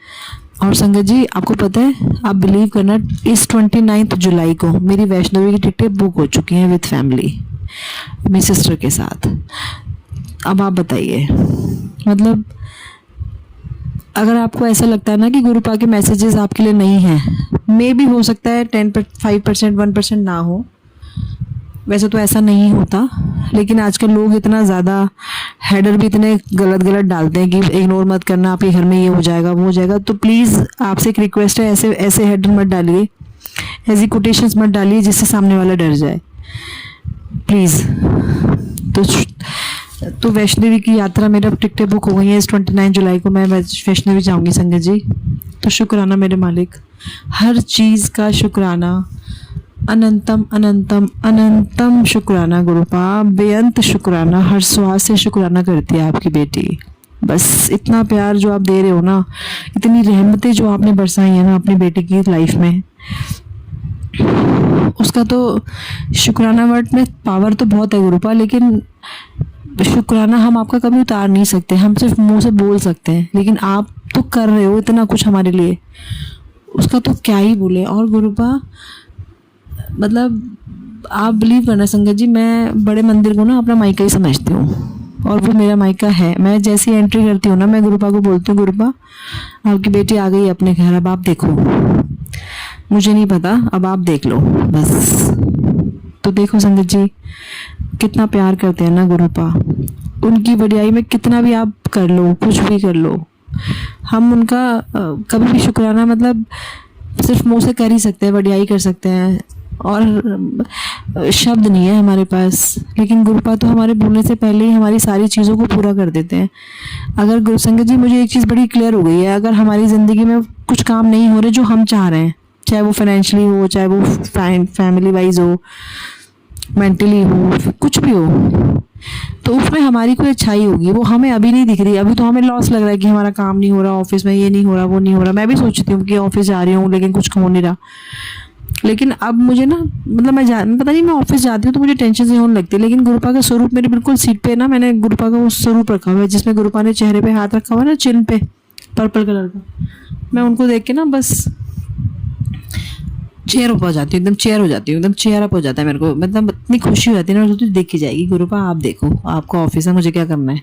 और संगत जी आपको पता है, आप बिलीव करना, इस 29 जुलाई को मेरी वैष्णो देवी की टिकटें बुक हो चुकी हैं विद फैमिली, मेरी सिस्टर के साथ। अब आप बताइए, मतलब अगर आपको ऐसा लगता है ना कि गुरुपा के मैसेजेस आपके लिए नहीं हैं, मे भी हो सकता है 5% 1% ना हो, वैसे तो ऐसा नहीं होता, लेकिन आजकल लोग इतना ज़्यादा हेडर भी इतने गलत डालते हैं कि इग्नोर मत करना, आपके घर में ये हो जाएगा वो हो जाएगा। तो प्लीज़ आपसे एक रिक्वेस्ट है, ऐसे हेडर मत डालिए, ऐसी कोटेशंस मत डालिए जिससे सामने वाला डर जाए प्लीज़। तो वैष्णो देवी की यात्रा, मेरा टिकटें बुक हो गई हैं। इस 29 जुलाई को मैं वैष्णो देवी जाऊँगी संगत जी। तो शुक्राना मेरे मालिक, हर चीज़ का शुक्राना, अनंतम अनंतम अनंतम शुक्राना गुरुपा, बेअंत शुक्राना, हर श्वास से शुक्राना करती है आपकी बेटी। बस इतना प्यार जो आप दे रहे हो ना, इतनी रहमतें जो आपने बरसाई है ना अपनी बेटी की लाइफ में, उसका तो शुक्राना वर्ड में पावर तो बहुत है गुरुपा, लेकिन शुक्राना हम आपका कभी उतार नहीं सकते, हम सिर्फ मुंह से बोल सकते हैं, लेकिन आप तो कर रहे हो इतना कुछ हमारे लिए, उसका तो क्या ही बोले। और गुरुपा मतलब आप बिलीव करना संगत जी, मैं बड़े मंदिर को ना अपना मायका ही समझती हूँ, और वो मेरा मायका है। मैं जैसी एंट्री करती हूँ ना, मैं गुरुपा को बोलती हूँ गुरुपा आपकी बेटी आ गई अपने घर, अब आप देखो, मुझे नहीं पता, अब आप देख लो बस। तो देखो संगत जी कितना प्यार करते हैं ना गुरुपा, उनकी वडियाई में कितना भी आप कर लो, कुछ भी कर लो, हम उनका कभी भी शुक्राना मतलब सिर्फ मुँह से कर ही सकते हैं, वडियाई कर सकते हैं, और शब्द नहीं है हमारे पास। लेकिन गुरुपा तो हमारे बोलने से पहले ही हमारी सारी चीज़ों को पूरा कर देते हैं। अगर गुरुसंगत जी मुझे एक चीज़ बड़ी क्लियर हो गई है, अगर हमारी ज़िंदगी में कुछ काम नहीं हो रहे जो हम चाह रहे हैं, चाहे वो फाइनेंशियली हो, चाहे वो फैमिली वाइज हो, मेंटली हो, कुछ भी हो, तो उसमें हमारी कोई अच्छाई होगी, वो हमें अभी नहीं दिख रही। अभी तो हमें लॉस लग रहा है कि हमारा काम नहीं हो रहा, ऑफिस में ये नहीं हो रहा, वो नहीं हो रहा। मैं भी सोचती हूँ कि ऑफिस जा रही हूँ लेकिन कुछ हो नहीं रहा, लेकिन अब मुझे ना मतलब मैं पता नहीं, मैं ऑफिस जाती हूँ तो मुझे टेंशन से होने लगती है। लेकिन गुरुपा का स्वरूप मेरे बिल्कुल सीट पे ना, मैंने गुरुपा का वो स्वरूप रखा हुआ है जिसमें गुरुपा ने चेहरे पे हाथ रखा हुआ है ना, चिन्ह पे पर्पल कलर का, मैं उनको देख के ना बस चेयर अप हो जाती हूँ, एकदम चेयर हो जाती हूँ, एकदम चेयर अप हो जाता है मेरे को, मतलब इतनी खुशी हो जाती है ना, तो देखी जाएगी गुरुपा, आप देखो, आपका ऑफिस है, मुझे क्या करना है।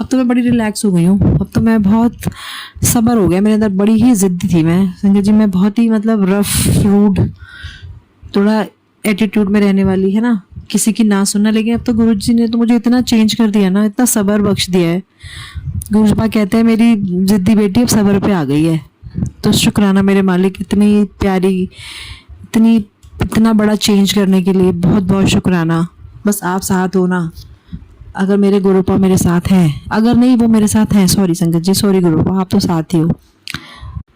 अब तो मैं बड़ी रिलैक्स हो गई हूँ, अब तो मैं बहुत सब्र हो गया मेरे अंदर, बड़ी ही ज़िद्दी थी मैं संजय जी, मैं बहुत ही मतलब रफ रूड, थोड़ा एटीट्यूड में रहने वाली, है ना, किसी की ना सुनना। लेकिन अब तो गुरु जी ने तो मुझे इतना चेंज कर दिया ना, इतना सब्र बख्श दिया है। गुरुपा कहते हैं मेरी ज़िद्दी बेटी अब सब्र पे आ गई है। तो शुक्राना मेरे मालिक, इतनी प्यारी, इतना बड़ा चेंज करने के लिए बहुत बहुत शुक्राना। बस आप साथ हो ना, अगर मेरे गुरुपा मेरे साथ हैं, अगर नहीं वो मेरे साथ हैं, सॉरी संगत जी, सॉरी गुरुपा, आप तो साथ ही हो।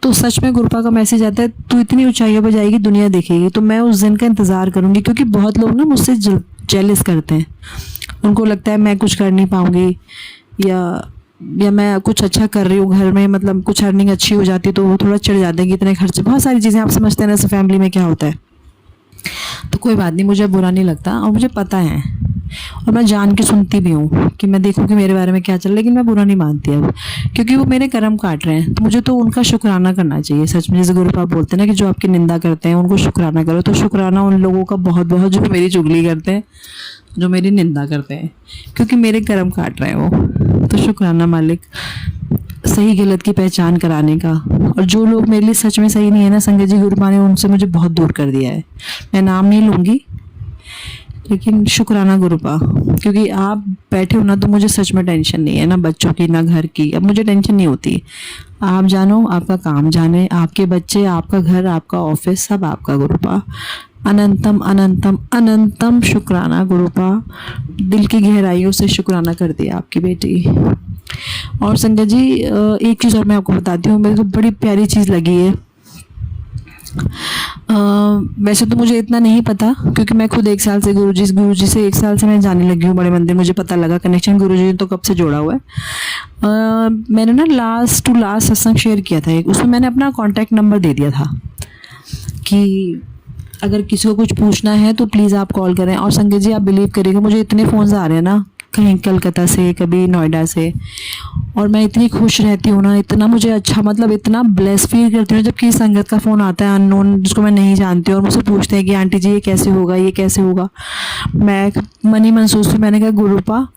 तो सच में गुरुपा का मैसेज आता है, तू इतनी ऊंचाइयों पर जाएगी दुनिया देखेगी। तो मैं उस दिन का इंतज़ार करूँगी, क्योंकि बहुत लोग ना मुझसे जेलस करते हैं, उनको लगता है मैं कुछ कर नहीं पाऊँगी, या मैं कुछ अच्छा कर रही हूँ घर में, मतलब कुछ अर्निंग अच्छी हो जाती है तो वो थोड़ा चिढ़ जाते हैं कि इतने खर्चे, बहुत सारी चीज़ें आप समझते हैं ना, ऐसे फैमिली में क्या होता है। तो कोई बात नहीं, मुझे बुरा नहीं लगता और मुझे पता है और मैं जान के सुनती भी हूँ कि मैं देखूँ कि मेरे बारे में क्या चल रहा है, लेकिन मैं बुरा नहीं मानती अब, क्योंकि वो मेरे कर्म काट रहे हैं। तो मुझे तो उनका शुक्राना करना चाहिए सच में। जैसे गुरुपाप बोलते हैं ना कि जो आपकी निंदा करते हैं उनको शुक्राना करो, तो शुक्राना उन लोगों का बहुत बहुत जो मेरी चुगली करते हैं, जो मेरी निंदा करते हैं, क्योंकि मेरे कर्म काट रहे हैं वो। तो शुक्राना मालिक, सही गलत की पहचान कराने का। और जो लोग मेरे लिए सच में सही नहीं है ना संगत जी, गुरुपा ने उनसे मुझे बहुत दूर कर दिया है। मैं नाम नहीं लूँगी, लेकिन शुक्राना गुरुपा, क्योंकि आप बैठे हो ना तो मुझे सच में टेंशन नहीं है ना बच्चों की ना घर की। अब मुझे टेंशन नहीं होती। आप जानो, आपका काम जाने, आपके बच्चे, आपका घर, आपका ऑफिस, सब आपका गुरुपा। अनंतम अनंतम अनंतम शुक्राना गुरुपा। दिल की गहराइयों से शुक्राना कर दिया आपकी बेटी। और संगत जी एक चीज़ और मैं आपको बताती हूँ, मेरे को बड़ी प्यारी चीज़ लगी है। वैसे तो मुझे इतना नहीं पता, क्योंकि मैं खुद 1 साल से गुरुजी से 1 साल से मैं जाने लगी हूँ बड़े मंदिर। मुझे पता लगा कनेक्शन गुरुजी ने तो कब से जोड़ा हुआ है। मैंने ना लास्ट टू लास्ट सत्संग शेयर किया था एक, उसमें मैंने अपना कॉन्टैक्ट नंबर दे दिया था कि अगर किसी को कुछ पूछना है तो प्लीज़ आप कॉल करें। और संगत जी आप बिलीव करिएगा, मुझे इतने फ़ोन्स आ रहे हैं ना, कहीं कलकत्ता से, कभी नोएडा से, और मैं इतनी खुश रहती हूँ ना, इतना मुझे अच्छा, मतलब इतना ब्लेस फील करती हूँ जब किसी संगत का फ़ोन आता है अननोन, जिसको मैं नहीं जानती हूँ, और मुझसे पूछते हैं कि आंटी जी ये कैसे होगा, ये कैसे होगा। मैं मन ही मन सोचती हूँ, मैंने कहा गुरुपा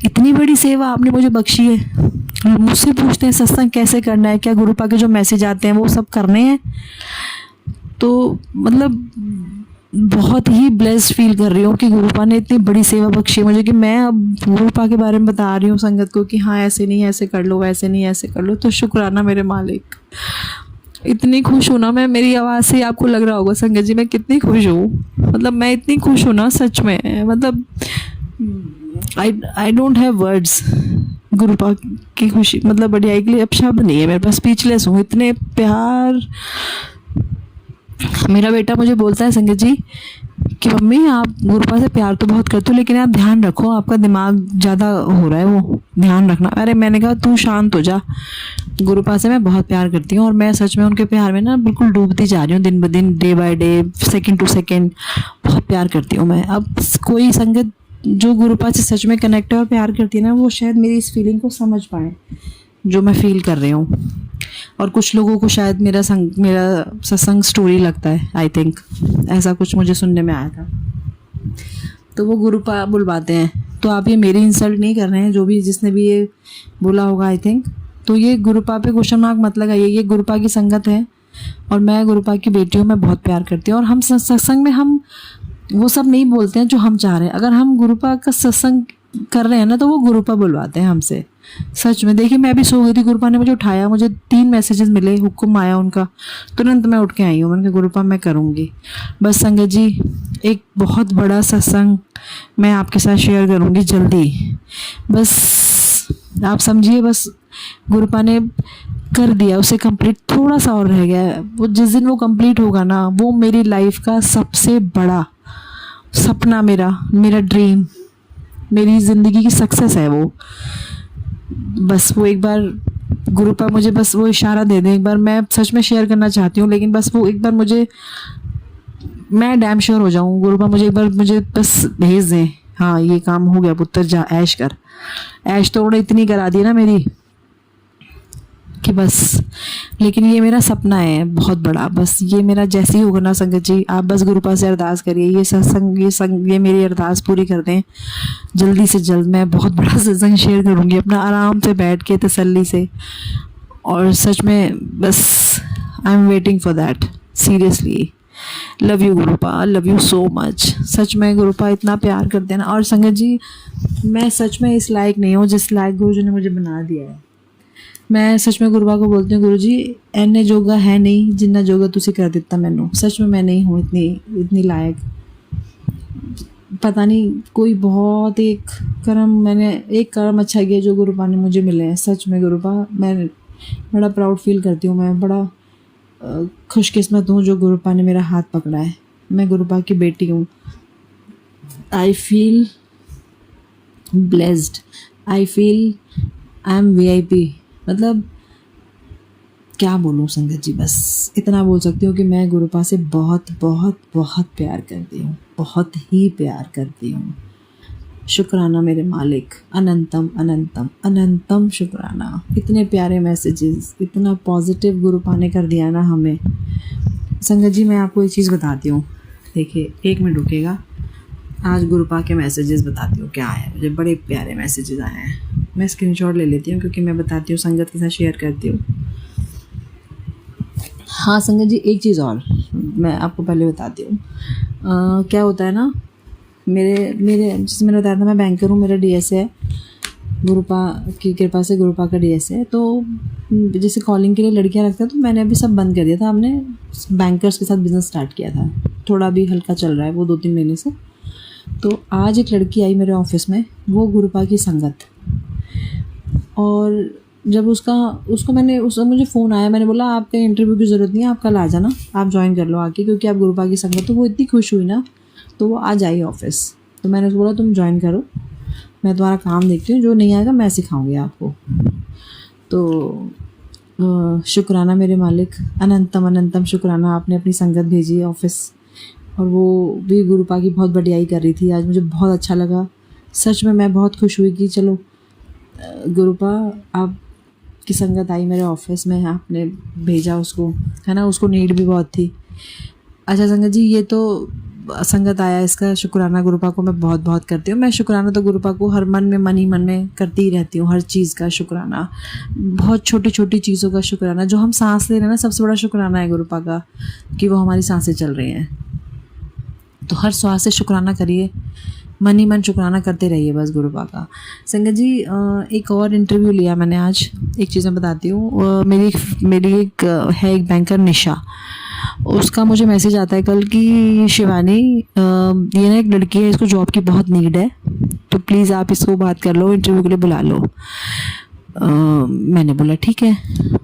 इतनी बड़ी सेवा आपने मुझे बख्शी है। मुझसे पूछते हैं सत्संग कैसे करना है, क्या गुरुपा के जो मैसेज आते हैं वो सब करने हैं। तो मतलब बहुत ही ब्लेस्ड फील कर रही हूँ कि गुरुपा ने इतनी बड़ी सेवा बख्शी है मुझे, कि मैं अब गुरुपा के बारे में बता रही हूँ संगत को कि हाँ ऐसे नहीं, ऐसे कर लो, वैसे नहीं, ऐसे कर लो। तो शुक्राना मेरे मालिक। इतनी खुश हूँ ना मैं, मेरी आवाज़ से आपको लग रहा होगा संगत जी मैं कितनी खुश हूँ। मतलब मैं इतनी खुश हूँ ना सच में, मतलब आई डोंट हैव वर्ड्स गुरुपा की खुशी, मतलब बढ़िया के लिए अब शब्द नहीं है मेरे पास, स्पीचलेस हूँ। इतने प्यार। मेरा बेटा मुझे बोलता है संगत जी कि मम्मी आप गुरुपा से प्यार तो बहुत करते हो, लेकिन आप ध्यान रखो, आपका दिमाग ज़्यादा हो रहा है, वो ध्यान रखना। अरे मैंने कहा तू शांत हो जा, गुरुपा से मैं बहुत प्यार करती हूँ और मैं सच में उनके प्यार में ना बिल्कुल डूबती जा रही हूँ, दिन ब दिन, day by day, second to second, बहुत प्यार करती हूँ मैं। अब कोई संगत जो गुरुपा से सच में कनेक्ट है और प्यार करती है ना, वो शायद मेरी इस फीलिंग को समझ पाए जो मैं फील कर रही हूँ। और कुछ लोगों को शायद मेरा सत्संग स्टोरी लगता है, आई थिंक ऐसा कुछ मुझे सुनने में आया था। तो वो गुरुपा बुलवाते हैं। तो आप ये मेरी इंसल्ट नहीं कर रहे हैं, जो भी जिसने भी ये बोला होगा आई थिंक। तो ये गुरुपा पे क्वेश्चन मार्क मत लगाइए, ये गुरुपा की संगत है और मैं गुरुपा की बेटी हूँ, मैं बहुत प्यार करती हूँ। और हम सत्संग में हम वो सब नहीं बोलते हैं जो हम चाह रहे हैं। अगर हम गुरुपा का सत्संग कर रहे हैं ना तो वो गुरुपा बुलवाते हैं हमसे, सच में। देखिए मैं अभी सो गई थी, गुरुपा ने मुझे उठाया, मुझे 3 मैसेजेस मिले, हुक्म आया उनका, तुरंत मैं उठ के आई हूँ। मैंने कहा गुरुपा मैं करूँगी। बस संगत जी एक बहुत बड़ा सत्संग मैं आपके साथ शेयर करूँगी जल्दी, बस आप समझिए। बस गुरुपा ने कर दिया उसे कंप्लीट, थोड़ा सा और रह गया है। वो जिस दिन वो कंप्लीट होगा ना, वो मेरी लाइफ का सबसे बड़ा सपना, मेरा ड्रीम, मेरी ज़िंदगी की सक्सेस है वो। बस वो एक बार गुरुपा मुझे बस वो इशारा दे दें एक बार, मैं सच में शेयर करना चाहती हूँ, लेकिन बस वो एक बार मुझे, मैं डैम श्योर हो जाऊँ, गुरुपा मुझे एक बार मुझे बस भेज दें, हाँ ये काम हो गया पुत्र, जा ऐश कर। ऐश तो उन्होंने इतनी करा दी ना मेरी कि बस। लेकिन ये मेरा सपना है बहुत बड़ा, बस ये मेरा जैसे ही होगा ना संगत जी, आप बस गुरुपा से अरदास करिए, ये सत्संग ये मेरी अरदास पूरी कर दें जल्दी से जल्द। मैं बहुत बड़ा सत्संग शेयर करूँगी अपना आराम से बैठ के तसल्ली से। और सच में बस I am waiting for that, seriously. Love you Gurupa, love you so much. सच में गुरुपा इतना प्यार करते हैं ना। और संगत जी मैं सच में इस लायक नहीं हूँ जिस लायक गुरुजी ने मुझे बना दिया है। मैं सच में गुरुपा को बोलती हूँ गुरुजी एने जोगा है नहीं जिन्ना जोगा तुसी कर दिता मैनू। सच में मैं नहीं हूँ इतनी लायक। पता नहीं कोई बहुत मैंने एक कर्म अच्छा किया जो गुरुपा ने मुझे मिले हैं। सच में गुरुपा मैं बड़ा प्राउड फील करती हूँ, मैं बड़ा खुशकिस्मत हूँ जो गुरुपा ने मेरा हाथ पकड़ा है। मैं गुरुपा की बेटी हूँ। I feel blessed, I feel I am VIP। मतलब क्या बोलूँ संगत जी, बस इतना बोल सकती हूँ कि मैं गुरुपा से बहुत बहुत बहुत प्यार करती हूँ, बहुत ही प्यार करती हूँ। शुक्राना मेरे मालिक, अनंतम अनंतम अनंतम शुक्राना। इतने प्यारे मैसेजेस, इतना पॉजिटिव गुरुपा ने कर दिया ना हमें। संगत जी मैं आपको एक चीज़ बताती हूँ, देखिए 1 मिनट रुकेगा। आज गुरुपा के मैसेजेस बताती हूँ क्या आए, मुझे बड़े प्यारे मैसेजेस आए हैं। मैं स्क्रीनशॉट ले लेती हूँ क्योंकि मैं बताती हूँ, संगत के साथ शेयर करती हूँ। हाँ संगत जी, एक चीज़ और मैं आपको पहले बताती हूँ। क्या होता है ना, मेरे मेरे जैसे मैंने बताया था, मैं बैंकर हूँ, मेरा डीएस है, गुरुपा की कृपा से गुरुपा का डीएस है। तो जैसे कॉलिंग के लिए लड़कियां रखते हैं, तो मैंने अभी सब बंद कर दिया था। हमने बैंकर्स के साथ बिज़नेस स्टार्ट किया था, थोड़ा भी हल्का चल रहा है वो 2-3 महीने से। तो आज एक लड़की आई मेरे ऑफिस में, वो गुरुपा की संगत, और जब उसको मुझे फ़ोन आया, मैंने बोला आपका इंटरव्यू की ज़रूरत नहीं है, आप कल आ जाना, आप ज्वाइन कर लो आके, क्योंकि आप गुरुपा की संगत। तो वो इतनी खुश हुई ना, तो वो आज आई ऑफिस। तो मैंने उसको बोला तुम ज्वाइन करो, मैं तुम्हारा काम देखती हूँ, जो नहीं आएगा मैं सिखाऊंगी आपको। तो शुक्राना मेरे मालिक, अनंतम अनंतम शुक्राना, आपने अपनी संगत भेजी ऑफिस, और वो भी गुरुपा की बहुत बढ़ियाई कर रही थी। आज मुझे बहुत अच्छा लगा, सच में मैं बहुत खुश हुई कि चलो गुरुपा आपकी संगत आई मेरे ऑफिस में, आपने भेजा उसको, है ना, उसको नीड भी बहुत थी। अच्छा संगत जी, ये तो संगत आया, इसका शुक्राना गुरुपा को मैं बहुत बहुत करती हूँ। मैं शुक्राना तो गुरुपा को हर मन ही मन में करती ही रहती हूँ, हर चीज़ का शुक्राना, बहुत छोटी छोटी चीज़ों का शुक्राना। जो हम सांस ले रहे हैं ना, सबसे बड़ा शुक्राना है गुरुपा का, कि वो हमारी सांसें चल रही हैं। तो हर श्वास से शुक्राना करिए, मन ही मन शुक्राना करते रहिए बस गुरुपा का। संगत जी एक और इंटरव्यू लिया मैंने आज, एक चीज़ मैं बताती हूँ। मेरी एक है एक बैंकर निशा, उसका मुझे मैसेज आता है कल कि शिवानी ये ना एक लड़की है, इसको जॉब की बहुत नीड है, तो प्लीज़ आप इसको बात कर लो, इंटरव्यू के लिए बुला लो। मैंने बोला ठीक है।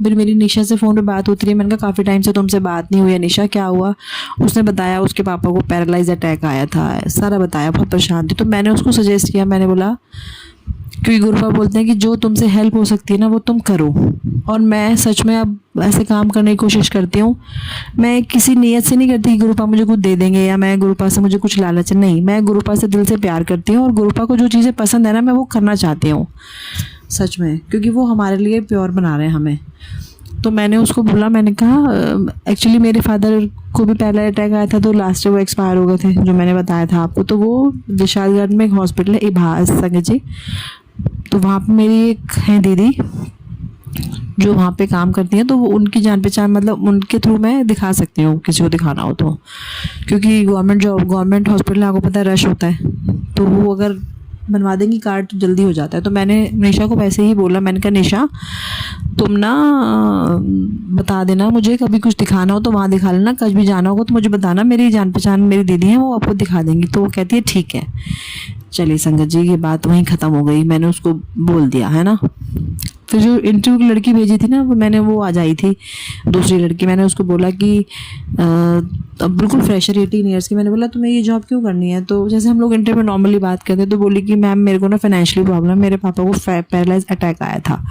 फिर मेरी निशा से फ़ोन पे बात होती रही, मैंने कहा काफ़ी टाइम से तुमसे बात नहीं हुई है निशा, क्या हुआ? उसने बताया उसके पापा को पैरालाइज अटैक आया था, सारा बताया, बहुत परेशान थी। तो मैंने उसको सजेस्ट किया, मैंने बोला, क्योंकि गुरुपा बोलते हैं कि जो तुमसे हेल्प हो सकती है ना वो तुम करो, और मैं सच में अब ऐसे काम करने की कोशिश करती हूँ। मैं किसी नीयत से नहीं करती कि गुरुपा मुझे कुछ दे देंगे या मैं गुरुपा से मुझे कुछ लालच, नहीं, मैं गुरुपा से दिल से प्यार करती हूँ, और गुरुपा को जो चीज़ें पसंद है ना मैं वो करना चाहती हूँ सच में, क्योंकि वो हमारे लिए प्योर बना रहे हैं हमें। तो मैंने उसको बोला, मैंने कहा एक्चुअली मेरे फादर को भी पहला अटैक आया था, तो लास्ट में वो एक्सपायर हो गए थे, जो मैंने बताया था आपको। तो वो विशालगढ़ में एक हॉस्पिटल है इभास संगत जी, तो वहाँ पे मेरी एक है दीदी जो वहाँ पे काम करती हैं, तो वो उनकी जान पहचान, मतलब उनके थ्रू मैं दिखा सकती हूँ किसी को दिखाना हो तो, क्योंकि गवर्नमेंट हॉस्पिटल आपको पता है रश होता है, तो वो अगर बनवा देंगी कार्ड तो जल्दी हो जाता है। तो मैंने निशा को वैसे ही बोला, मैंने कहा निशा तुम ना बता देना मुझे, कभी कुछ दिखाना हो तो वहाँ दिखा लेना, कभी भी जाना होगा तो मुझे बताना, मेरी जान पहचान मेरी दीदी हैं, वो आपको दिखा देंगी। तो वो कहती है ठीक है। चलिए संगत जी, ये बात वहीं ख़त्म हो गई, मैंने उसको बोल दिया, है ना। फिर जो इंटरव्यू की लड़की भेजी थी ना, वो आ जाई थी, दूसरी लड़की। मैंने उसको बोला कि अब बिल्कुल फ्रेशर 18 ईयर्स की, मैंने बोला तुम्हें ये जॉब क्यों करनी है? तो जैसे हम लोग इंटरव्यू नॉर्मली बात करते हैं, तो बोली कि मैम मेरे को ना फाइनेंशियली प्रॉब्लम, मेरे पापा को पैरालाइज अटैक आया था।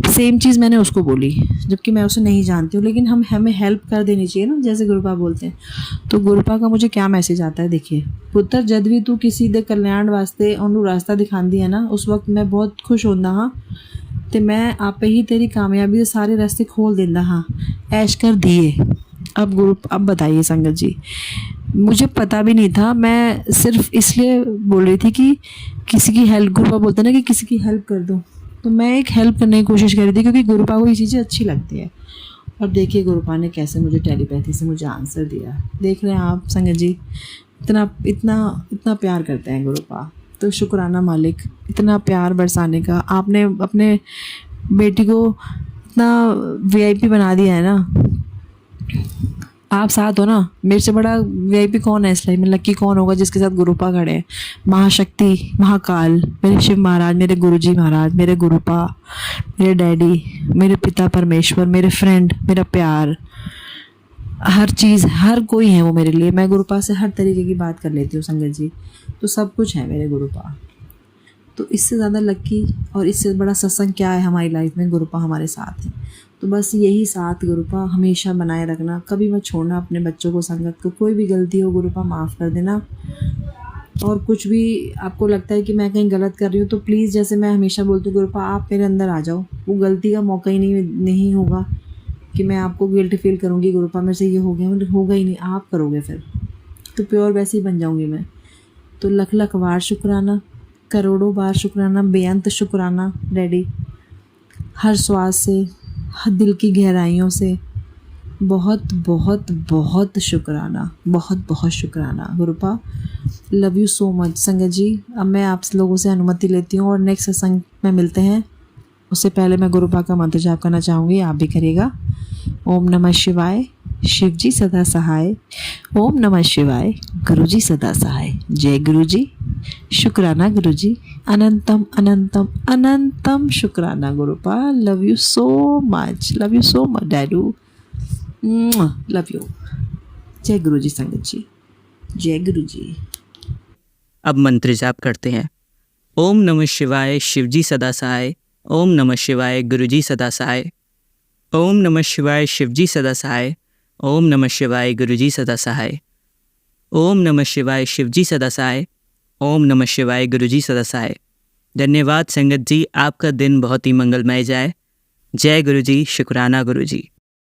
सेम चीज़ मैंने उसको बोली, जबकि मैं उसे नहीं जानती हूँ, लेकिन हमें हेल्प कर देनी चाहिए ना, जैसे गुरुपा बोलते हैं। तो गुरुपा का मुझे क्या मैसेज आता है, देखिए, पुत्र जद भी तू किसी दे कल्याण वास्ते ਉਹਨੂੰ रास्ता दिखाती है ना, उस वक्त मैं बहुत खुश होंदा हाँ, ते मैं आपे ही तेरी कामयाबी के सारे रास्ते खोल देंदा हाँ, ऐश कर दिए। अब बताइए संगत जी, मुझे पता भी नहीं था, मैं सिर्फ इसलिए बोल रही थी कि किसी की हेल्प, गुरुपा बोलते ना कि किसी की हेल्प कर दो, तो मैं एक हेल्प करने की कोशिश कर रही थी, क्योंकि गुरुपा को ये चीज़ें अच्छी लगती है। और देखिए गुरुपा ने कैसे मुझे टेलीपैथी से मुझे आंसर दिया, देख रहे हैं आप संगत जी, इतना प्यार करते हैं गुरुपा। तो शुक्राना मालिक, इतना प्यार बरसाने का, आपने अपने बेटी को इतना VIP बना दिया है ना, आप साथ हो ना, मेरे से बड़ा VIP कौन है इस लाइफ में, लक्की कौन होगा जिसके साथ गुरुपा खड़े हैं। महाशक्ति, महाकाल, मेरे शिव महाराज, मेरे गुरुजी महाराज, मेरे गुरुपा, मेरे डैडी, मेरे पिता परमेश्वर, मेरे फ्रेंड, मेरा प्यार, हर चीज़, हर कोई है वो मेरे लिए। मैं गुरुपा से हर तरीके की बात कर लेती हूँ संगत जी, तो सब कुछ है मेरे गुरुपा। तो इससे ज़्यादा लक्की और इससे बड़ा सत्संग क्या है हमारी लाइफ में, गुरुपा हमारे साथ है। तो बस यही साथ गुरुपा हमेशा बनाए रखना, कभी मत छोड़ना अपने बच्चों को, संगत को। कोई भी गलती हो गुरुपा माफ़ कर देना। और कुछ भी आपको लगता है कि मैं कहीं गलत कर रही हूँ तो प्लीज़, जैसे मैं हमेशा बोलती हूँ गुरुपा, आप मेरे अंदर आ जाओ। वो गलती का मौका ही नहीं होगा कि मैं आपको गिल्ट फील करूँगी गुरुपा मेरे से ये हो गया, मतलब होगा ही नहीं, आप करोगे फिर तो प्योर वैसे ही बन जाऊँगी मैं। तो लख लख बार शुक्राना, करोड़ों बार शुक्राना, बेअंत शुक्राना डैडी। हर श्वास से, हर दिल की गहराइयों से बहुत बहुत बहुत शुक्राना, बहुत बहुत शुक्राना Gurupa. Love you so much संगत जी। अब मैं आप लोगों से अनुमति लेती हूँ और नेक्स्ट सत्संग में मिलते हैं। उससे पहले मैं गुरुपा का मंत्र जाप करना चाहूँगी, आप भी करिएगा। ओम नमः शिवाय, शिव जी सदा सहाय। ओम नमः शिवाय, गुरु जी सदा सहाय। जय गुरु जी। शुक्राना गुरु जी। अनंतम अनंतम अनंतम शुक्राना Gurupa. Love you so much, love you so much डैडू, लव यू। जय गुरु जी संगत जी, जय गुरु जी। अब मंत्र जाप करते हैं। ओम नमः शिवाय, शिवजी सदा सहाय। ओम नमः शिवाय, गुरुजी सदा सहाय। ओम नमः शिवाय, शिवजी सदा सहाय। ओम नमः शिवाय, गुरुजी सदा सहाय। ओम नमः शिवाय, शिवजी सदा सहाय। ओम नमः शिवाय, गुरुजी सदा सहाय। धन्यवाद संगत जी, आपका दिन बहुत ही मंगलमय जाए। जय गुरुजी। शुक्राना गुरुजी।